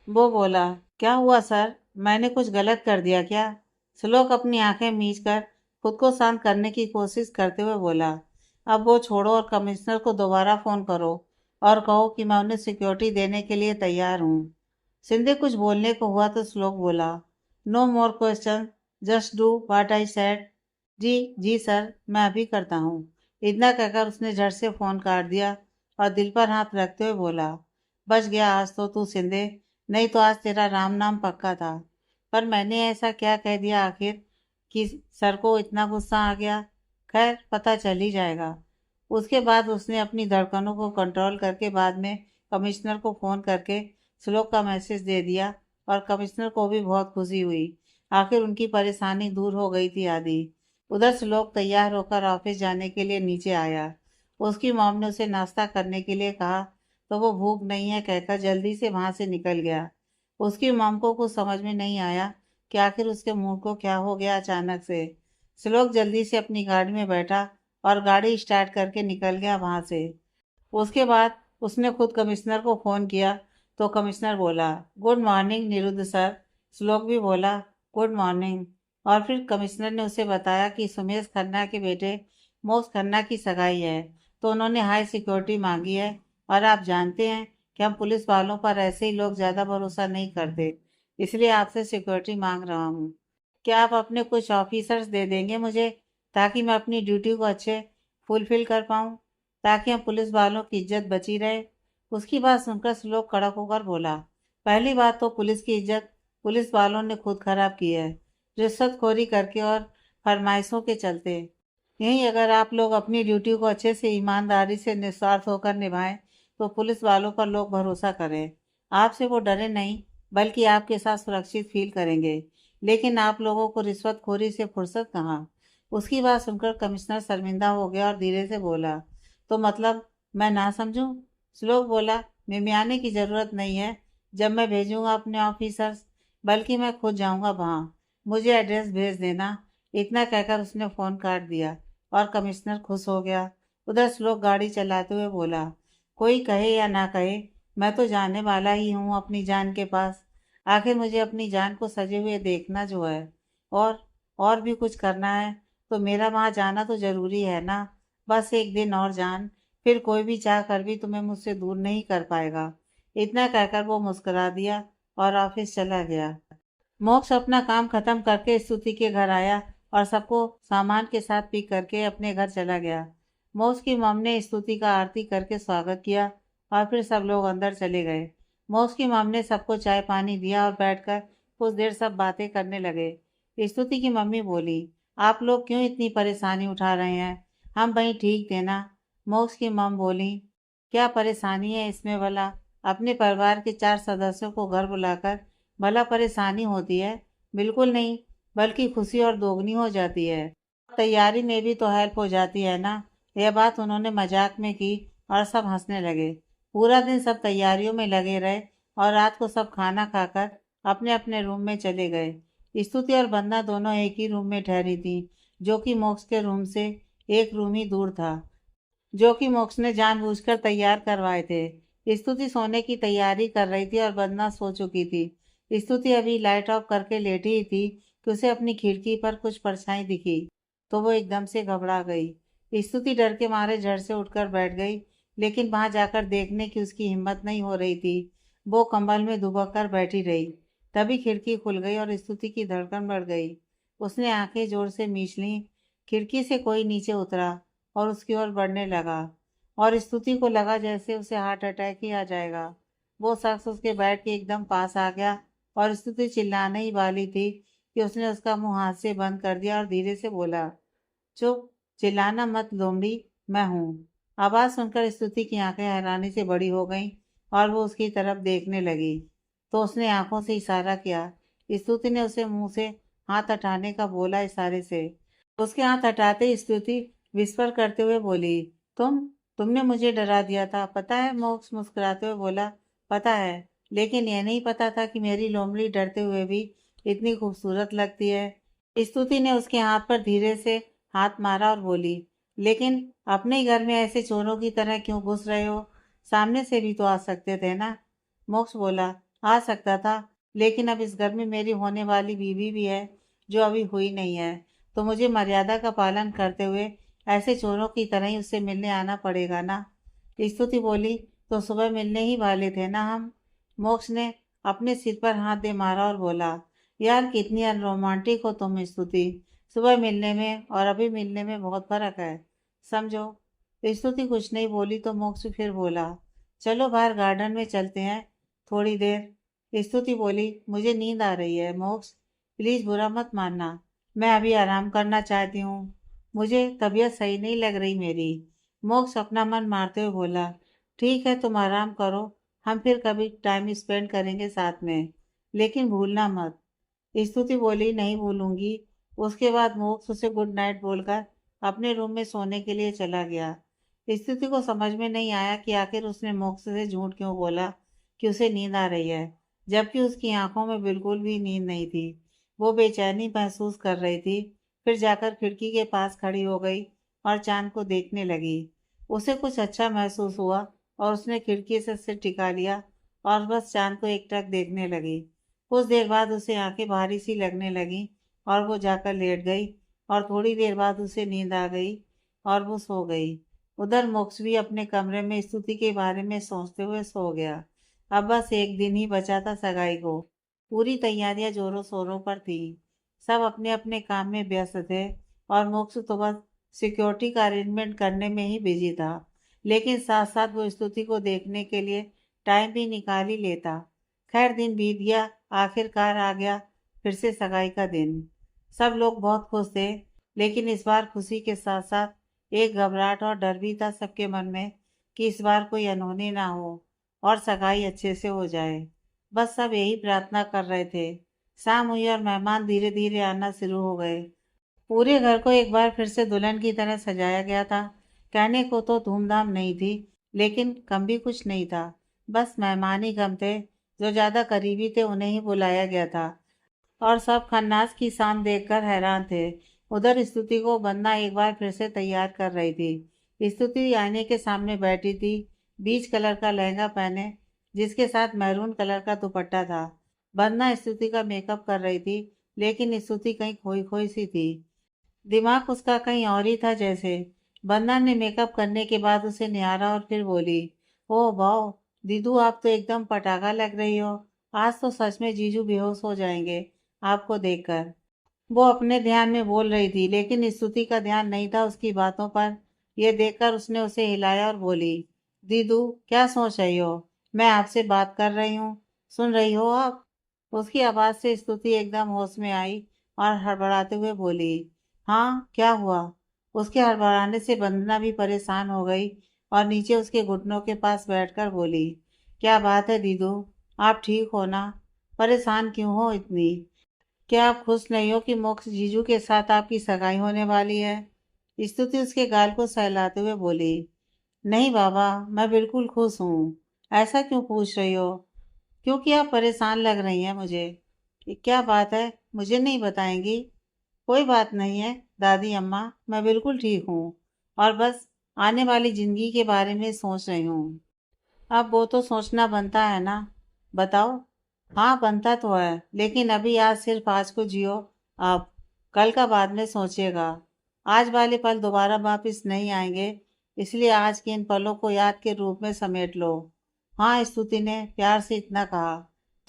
वो बोला, क्या हुआ सर, मैंने कुछ गलत कर दिया क्या? श्लोक अपनी आंखें मीच कर खुद को शांत करने की कोशिश करते हुए बोला, अब वो छोड़ो और कमिश्नर को दोबारा फ़ोन करो और कहो कि मैं उन्हें सिक्योरिटी देने के लिए तैयार हूँ। सिंधे कुछ बोलने को हुआ तो श्लोक बोला, no more question, just do what I said. जी जी सर, मैं अभी करता हूँ। इतना कहकर उसने झट से फ़ोन काट दिया और दिल पर हाथ रखते हुए बोला, बच गया आज तो तू सिंधे, नहीं तो आज तेरा राम नाम पक्का था। पर मैंने ऐसा क्या कह दिया आखिर कि सर को इतना गुस्सा आ गया? खैर, पता चल ही जाएगा। उसके बाद उसने अपनी धड़कनों को कंट्रोल करके बाद में कमिश्नर को फ़ोन करके श्लोक का मैसेज दे दिया और कमिश्नर को भी बहुत खुशी हुई। आखिर उनकी परेशानी दूर हो गई थी आधी। उधर श्लोक तैयार होकर ऑफिस जाने के लिए नीचे आया। उसकी मॉम ने उसे नाश्ता करने के लिए कहा तो वो भूख नहीं है कहकर जल्दी से वहां से निकल गया। उसकी मॉम को कुछ समझ में नहीं आया कि आखिर उसके मुंह को क्या हो गया अचानक से। श्लोक जल्दी से अपनी गाड़ी में बैठा और गाड़ी स्टार्ट करके निकल गया वहां से। उसके बाद उसने खुद कमिश्नर को फ़ोन किया तो कमिश्नर बोला, गुड मॉर्निंग निरुद्ध सर। श्लोक भी बोला, गुड मॉर्निंग। और फिर कमिश्नर ने उसे बताया कि सुमेश खन्ना के बेटे मोक्ष खन्ना की सगाई है, तो उन्होंने हाई सिक्योरिटी मांगी है। और आप जानते हैं कि हम पुलिस वालों पर ऐसे ही लोग ज़्यादा भरोसा नहीं करते, इसलिए आपसे सिक्योरिटी मांग रहा हूँ। क्या आप अपने कुछ ऑफिसर्स दे देंगे मुझे, ताकि मैं अपनी ड्यूटी को अच्छे फुलफिल कर पाऊँ, ताकि हम पुलिस वालों की इज्जत बची रहे। उसकी बात सुनकर श्लोक कड़क होकर बोला, पहली बात तो पुलिस की इज्जत पुलिस वालों ने खुद खराब की है, रिश्वतखोरी करके और फरमाइशों के चलते। यहीं अगर आप लोग अपनी ड्यूटी को अच्छे से ईमानदारी से निस्वार्थ होकर निभाएं तो पुलिस वालों पर लोग भरोसा करें। आपसे वो डरे नहीं, बल्कि आपके साथ सुरक्षित फील करेंगे। लेकिन आप लोगों को रिश्वतखोरी से फुर्सत कहाँ? उसकी बात सुनकर कमिश्नर शर्मिंदा हो गया और धीरे से बोला, तो मतलब मैं ना समझूं? श्लोक बोला, मिमियाने की ज़रूरत नहीं है। जब मैं भेजूंगा अपने ऑफिसर्स, बल्कि मैं खुद जाऊंगा वहाँ। मुझे एड्रेस भेज देना। इतना कहकर उसने फ़ोन काट दिया और कमिश्नर खुश हो गया। उधर श्लोक गाड़ी चलाते हुए बोला, कोई कहे या ना कहे, मैं तो जाने वाला ही हूँ अपनी जान के पास। आखिर मुझे अपनी जान को सजे हुए देखना जो है, और और भी कुछ करना है, तो मेरा वहाँ जाना तो ज़रूरी है ना। बस एक दिन और जान, फिर कोई भी चाह कर भी तुम्हें मुझसे दूर नहीं कर पाएगा। इतना कहकर वो मुस्कुरा दिया और ऑफिस चला गया। मोक्ष अपना काम खत्म करके स्तुति के घर आया और सबको सामान के साथ पिक करके अपने घर चला गया। मोक्ष की मम ने स्तुति का आरती करके स्वागत किया और फिर सब लोग अंदर चले गए। मोक्ष की मम ने सबको चाय पानी दिया और बैठकर कुछ देर सब बातें करने लगे। स्तुति की मम्मी बोली, आप लोग क्यों इतनी परेशानी उठा रहे हैं, हम वहीं ठीक थे ना। मोक्ष की मम बोली, क्या परेशानी है इसमें भला? अपने परिवार के 4 सदस्यों को घर बुलाकर भला परेशानी होती है? बिल्कुल नहीं, बल्कि खुशी और दोगुनी हो जाती है। तैयारी में भी तो हेल्प हो जाती है ना। यह बात उन्होंने मजाक में की और सब हंसने लगे। पूरा दिन सब तैयारियों में लगे रहे और रात को सब खाना खाकर अपने अपने रूम में चले गए। स्तुति और वंदना दोनों एक ही रूम में ठहरी थी, जो कि मोक्ष के रूम से एक रूम ही दूर था, जो कि मोक्ष ने जानबूझकर तैयार करवाए थे। स्तुति सोने की तैयारी कर रही थी और वंदना सो चुकी थी। स्तुति अभी लाइट ऑफ करके लेटी ही थी कि उसे अपनी खिड़की पर कुछ परछाई दिखी, तो वो एकदम से घबरा गई। स्तुति डर के मारे झट से उठकर बैठ गई, लेकिन वहां जाकर देखने की उसकी हिम्मत नहीं हो रही थी। वो कंबल में दुबक कर बैठी रही। तभी खिड़की खुल गई और स्तुति की धड़कन बढ़ गई। उसने आंखें जोर से मीच लीं। खिड़की से कोई नीचे उतरा और उसकी ओर बढ़ने लगा, और स्तुति को लगा जैसे उसे हार्ट अटैक ही आ जाएगा। वो शख्स उसके बेड के एकदम पास आ गया और स्तुति चिल्लाने ही वाली थी कि उसने उसका मुंह हाथ से बंद कर दिया और धीरे से बोला, चुप, चिल्लाना मत लोमड़ी, मैं हूँ। आवाज सुनकर स्तुति की आंखें हैरानी से बड़ी हो गईं और वो उसकी तरफ देखने लगी तो उसने आंखों से इशारा किया। स्तुति ने उसे मुंह से हाथ हटाने का बोला इशारे से। उसके हाथ हटाते ही स्तुति विस्पर करते हुए बोली, तुमने मुझे डरा दिया था, पता है? मोक्ष मुस्कुराते हुए बोला, पता है, लेकिन यह नहीं पता था कि मेरी लोमड़ी डरते हुए भी इतनी खूबसूरत लगती है। स्तुति ने उसके हाथ पर धीरे से हाथ मारा और बोली, लेकिन अपने ही घर में ऐसे चोरों की तरह क्यों घुस रहे हो? सामने से भी तो आ सकते थे ना। मोक्ष बोला, आ सकता था, लेकिन अब इस घर में मेरी होने वाली बीवी भी है जो अभी हुई नहीं है, तो मुझे मर्यादा का पालन करते हुए ऐसे चोरों की तरह ही उससे मिलने आना पड़ेगा ना। स्तुति बोली, तो सुबह मिलने ही वाले थे ना हम। मोक्ष ने अपने सिर पर हाथ दे मारा और बोला, यार कितनी अनरोमांटिक हो तुम स्तुति। सुबह मिलने में और अभी मिलने में बहुत फर्क है, समझो। स्तुति कुछ नहीं बोली तो मोक्ष फिर बोला, चलो बाहर गार्डन में चलते हैं थोड़ी देर। स्तुति बोली, मुझे नींद आ रही है मोक्ष, प्लीज बुरा मत मानना, मैं अभी आराम करना चाहती हूँ, मुझे तबीयत सही नहीं लग रही मेरी। मोक्ष अपना मन मारते हुए बोला, ठीक है तुम आराम करो, हम फिर कभी टाइम स्पेंड करेंगे साथ में, लेकिन भूलना मत। स्तुति बोली, नहीं भूलूंगी। उसके बाद मोक्ष उसे गुड नाइट बोलकर अपने रूम में सोने के लिए चला गया। स्तुति को समझ में नहीं आया कि आखिर उसने मोक्ष से झूठ क्यों बोला कि उसे नींद आ रही है, जबकि उसकी आंखों में बिल्कुल भी नींद नहीं थी। वो बेचैनी महसूस कर रही थी। फिर जाकर खिड़की के पास खड़ी हो गई और चांद को देखने लगी। उसे कुछ अच्छा महसूस हुआ और उसने खिड़की से सिर टिका लिया और बस चांद को एकटक देखने लगी। कुछ देर बाद उसे आंखें भारी सी लगने लगी और वो जाकर लेट गई और थोड़ी देर बाद उसे नींद आ गई और वो सो गई। उधर मोक्ष भी अपने कमरे में स्तुति के बारे में सोचते हुए सो गया। अब बस एक दिन ही बचा था सगाई को। पूरी तैयारियां जोरों शोरों पर थी। सब अपने अपने काम में व्यस्त थे और मोक्ष तो बस सिक्योरिटी का अरेंजमेंट करने में ही बिजी था, लेकिन साथ साथ वो स्तुति को देखने के लिए टाइम भी निकाल ही लेता। खैर दिन बीत गया, आखिरकार आ गया फिर से सगाई का दिन। सब लोग बहुत खुश थे, लेकिन इस बार खुशी के साथ साथ एक घबराहट और डर भी था सबके मन में कि इस बार कोई अनहोनी ना हो और सगाई अच्छे से हो जाए। बस सब यही प्रार्थना कर रहे थे। शाम हुई और मेहमान धीरे धीरे आना शुरू हो गए। पूरे घर को एक बार फिर से दुल्हन की तरह सजाया गया था। कहने को तो धूमधाम नहीं थी, लेकिन कम भी कुछ नहीं था। बस मेहमान ही कम थे, जो ज्यादा करीबी थे उन्हें ही बुलाया गया था और सब खन्नास की शान देखकर हैरान थे। उधर स्तुति को बंदा एक बार फिर से तैयार कर रही थी। स्तुति आईने के सामने बैठी थी, बीच कलर का लहंगा पहने जिसके साथ मैरून कलर का दुपट्टा था। बंदा स्तुति का मेकअप कर रही थी, लेकिन स्तुति कहीं खोई खोई सी थी। दिमाग उसका कहीं और ही था जैसे। बंदा ने मेकअप करने के बाद उसे निहारा और फिर बोली, ओह वाह दीदू, आप तो एकदम पटाखा लग रही हो। आज तो सच में जीजू बेहोश हो जाएंगे आपको देखकर। वो अपने ध्यान में बोल रही थी, लेकिन स्तुति का ध्यान नहीं था उसकी बातों पर। यह देखकर उसने उसे हिलाया और बोली, दीदू क्या सोच रही हो? मैं आपसे बात कर रही हूँ, सुन रही हो आप? उसकी आवाज से स्तुति एकदम होश में आई और हड़बड़ाते हुए बोली, हाँ क्या हुआ? उसके हड़बड़ाने से वंदना भी परेशान हो गई और नीचे उसके घुटनों के पास बैठकर बोली, क्या बात है दीदू, आप ठीक हो ना? परेशान क्यों हो इतनी? क्या आप खुश नहीं हो कि मोक्ष जीजू के साथ आपकी सगाई होने वाली है? स्तुति उसके गाल को सहलाते हुए बोली, नहीं बाबा, मैं बिल्कुल खुश हूँ। ऐसा क्यों पूछ रही हो? क्योंकि आप परेशान लग रही हैं मुझे। ये क्या बात है, मुझे नहीं बताएंगी? कोई बात नहीं है दादी अम्मा, मैं बिल्कुल ठीक हूँ और बस आने वाली जिंदगी के बारे में सोच रही हूँ। अब वो तो सोचना बनता है ना, बताओ। हाँ बनता तो है, लेकिन अभी आज सिर्फ आज को जियो। अब कल का बाद में सोचिएगा। आज वाले पल दोबारा वापस नहीं आएंगे, इसलिए आज के इन पलों को याद के रूप में समेट लो। हाँ, स्तुति ने प्यार से इतना कहा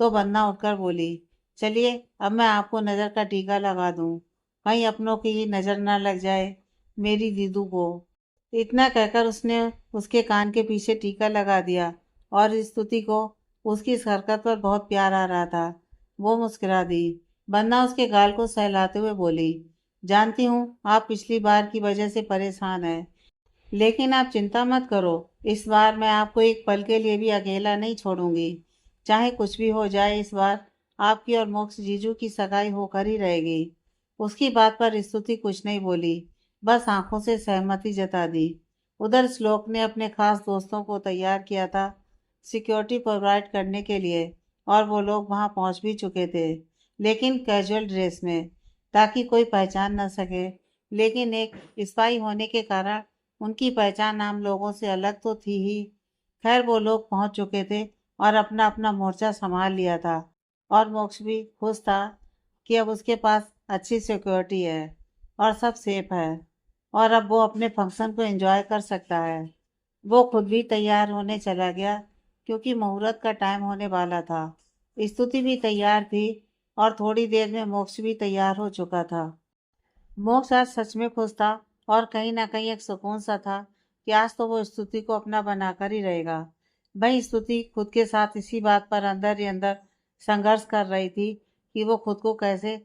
तो बन्ना उठकर बोली, चलिए अब मैं आपको नज़र का टीका लगा दूं, कहीं अपनों की नज़र ना लग जाए मेरी दीदू को। इतना कहकर उसने उसके कान के पीछे टीका लगा दिया और स्तुति को उसकी इस हरकत पर बहुत प्यार आ रहा था। वो मुस्कुरा दी। बन्ना उसके गाल को सहलाते हुए बोली, जानती हूँ आप पिछली बार की वजह से परेशान हैं, लेकिन आप चिंता मत करो, इस बार मैं आपको एक पल के लिए भी अकेला नहीं छोड़ूंगी। चाहे कुछ भी हो जाए, इस बार आपकी और मोक्ष जीजू की सगाई होकर ही रहेगी। उसकी बात पर स्तुति कुछ नहीं बोली, बस आंखों से सहमति जता दी। उधर श्लोक ने अपने खास दोस्तों को तैयार किया था सिक्योरिटी प्रोवाइड करने के लिए, और वो लोग वहां पहुंच भी चुके थे, लेकिन कैजुअल ड्रेस में, ताकि कोई पहचान न सके। लेकिन एक स्पाई होने के कारण उनकी पहचान आम लोगों से अलग तो थी ही। खैर, वो लोग पहुंच चुके थे और अपना अपना मोर्चा संभाल लिया था, और मोक्ष भी खुश था कि अब उसके पास अच्छी सिक्योरिटी है और सब सेफ है, और अब वो अपने फंक्शन को एंजॉय कर सकता है। वो खुद भी तैयार होने चला गया, क्योंकि मुहूर्त का टाइम होने वाला था। स्तुति भी तैयार थी, और थोड़ी देर में मोक्ष भी तैयार हो चुका था। मोक्ष आज सच में खुश था, और कहीं ना कहीं एक सुकून सा था कि आज तो वो स्तुति को अपना बनाकर ही रहेगा। भाई, स्तुति खुद के साथ इसी बात पर अंदर ही अंदर संघर्ष कर रही थी कि वो खुद को कैसे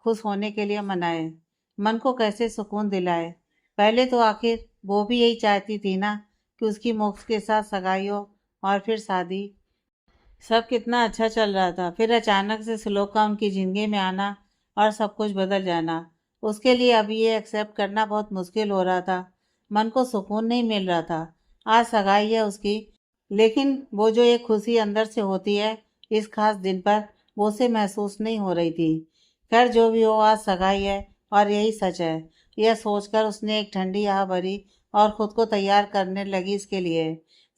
खुश होने के लिए मनाए, मन को कैसे सुकून दिलाए। पहले तो आखिर वो भी यही चाहती थी ना कि उसकी मोक्ष के साथ सगाई हो और फिर शादी। सब कितना अच्छा चल रहा था, फिर अचानक से श्लोक का उनकी जिंदगी में आना और सब कुछ बदल जाना, उसके लिए अभी ये एक्सेप्ट करना बहुत मुश्किल हो रहा था। मन को सुकून नहीं मिल रहा था। आज सगाई है उसकी, लेकिन वो जो एक खुशी अंदर से होती है इस खास दिन पर, वो उसे महसूस नहीं हो रही थी। खैर, जो भी हो, आज सगाई है और यही सच है। यह सोचकर उसने एक ठंडी आह भरी और खुद को तैयार करने लगी इसके लिए।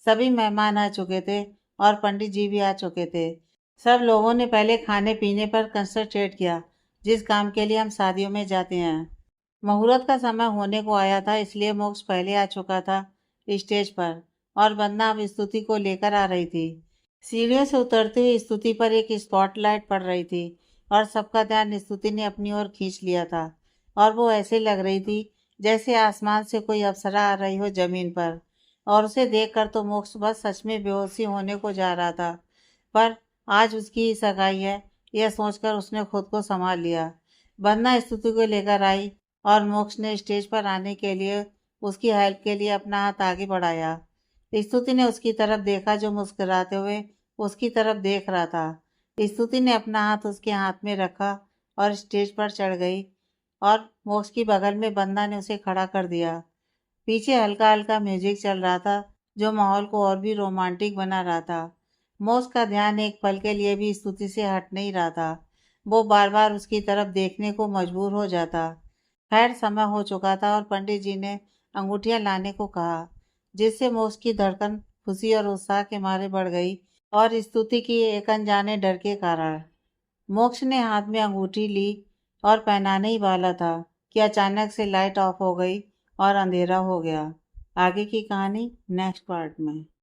सभी मेहमान आ चुके थे और पंडित जी भी आ चुके थे। सब लोगों ने पहले खाने पीने पर कंसंट्रेट किया, जिस काम के लिए हम शादियों में जाते हैं। मुहूर्त का समय होने को आया था, इसलिए मोक्ष पहले आ चुका था स्टेज पर, और वंदना अब स्तुति को लेकर आ रही थी। सीढ़ियों से उतरते हुए स्तुति पर एक स्पॉटलाइट पड़ रही थी, और सबका ध्यान स्तुति ने अपनी ओर खींच लिया था। और वो ऐसे लग रही थी जैसे आसमान से कोई अप्सरा आ रही हो जमीन पर। और उसे देखकर तो मोक्ष बस सच में बेहोशी होने को जा रहा था। पर आज उसकी ही सगाई है, यह सोचकर उसने खुद को संभाल लिया। वंदना स्तुति को लेकर आई, और मोक्ष ने स्टेज पर आने के लिए उसकी हेल्प के लिए अपना हाथ आगे बढ़ाया। स्तुति ने उसकी तरफ देखा, जो मुस्कुराते हुए उसकी तरफ देख रहा था। स्तुति ने अपना हाथ उसके हाथ में रखा और स्टेज पर चढ़ गई, और मोक्ष की बगल में वंदना ने उसे खड़ा कर दिया। पीछे हल्का हल्का म्यूजिक चल रहा था, जो माहौल को और भी रोमांटिक बना रहा था। मोक्ष का ध्यान एक पल के लिए भी स्तुति से हट नहीं रहा था। वो बार बार उसकी तरफ देखने को मजबूर हो जाता। खैर, समय हो चुका था और पंडित जी ने अंगूठियां लाने को कहा, जिससे मोक्ष की धड़कन खुशी और उत्साह के मारे बढ़ गई, और स्तुति की एक अनजाने डर के कारण। मोक्ष ने हाथ में अंगूठी ली और पहनाने ही वाला था कि अचानक से लाइट ऑफ हो गई और अंधेरा हो गया। आगे की कहानी नेक्स्ट पार्ट में।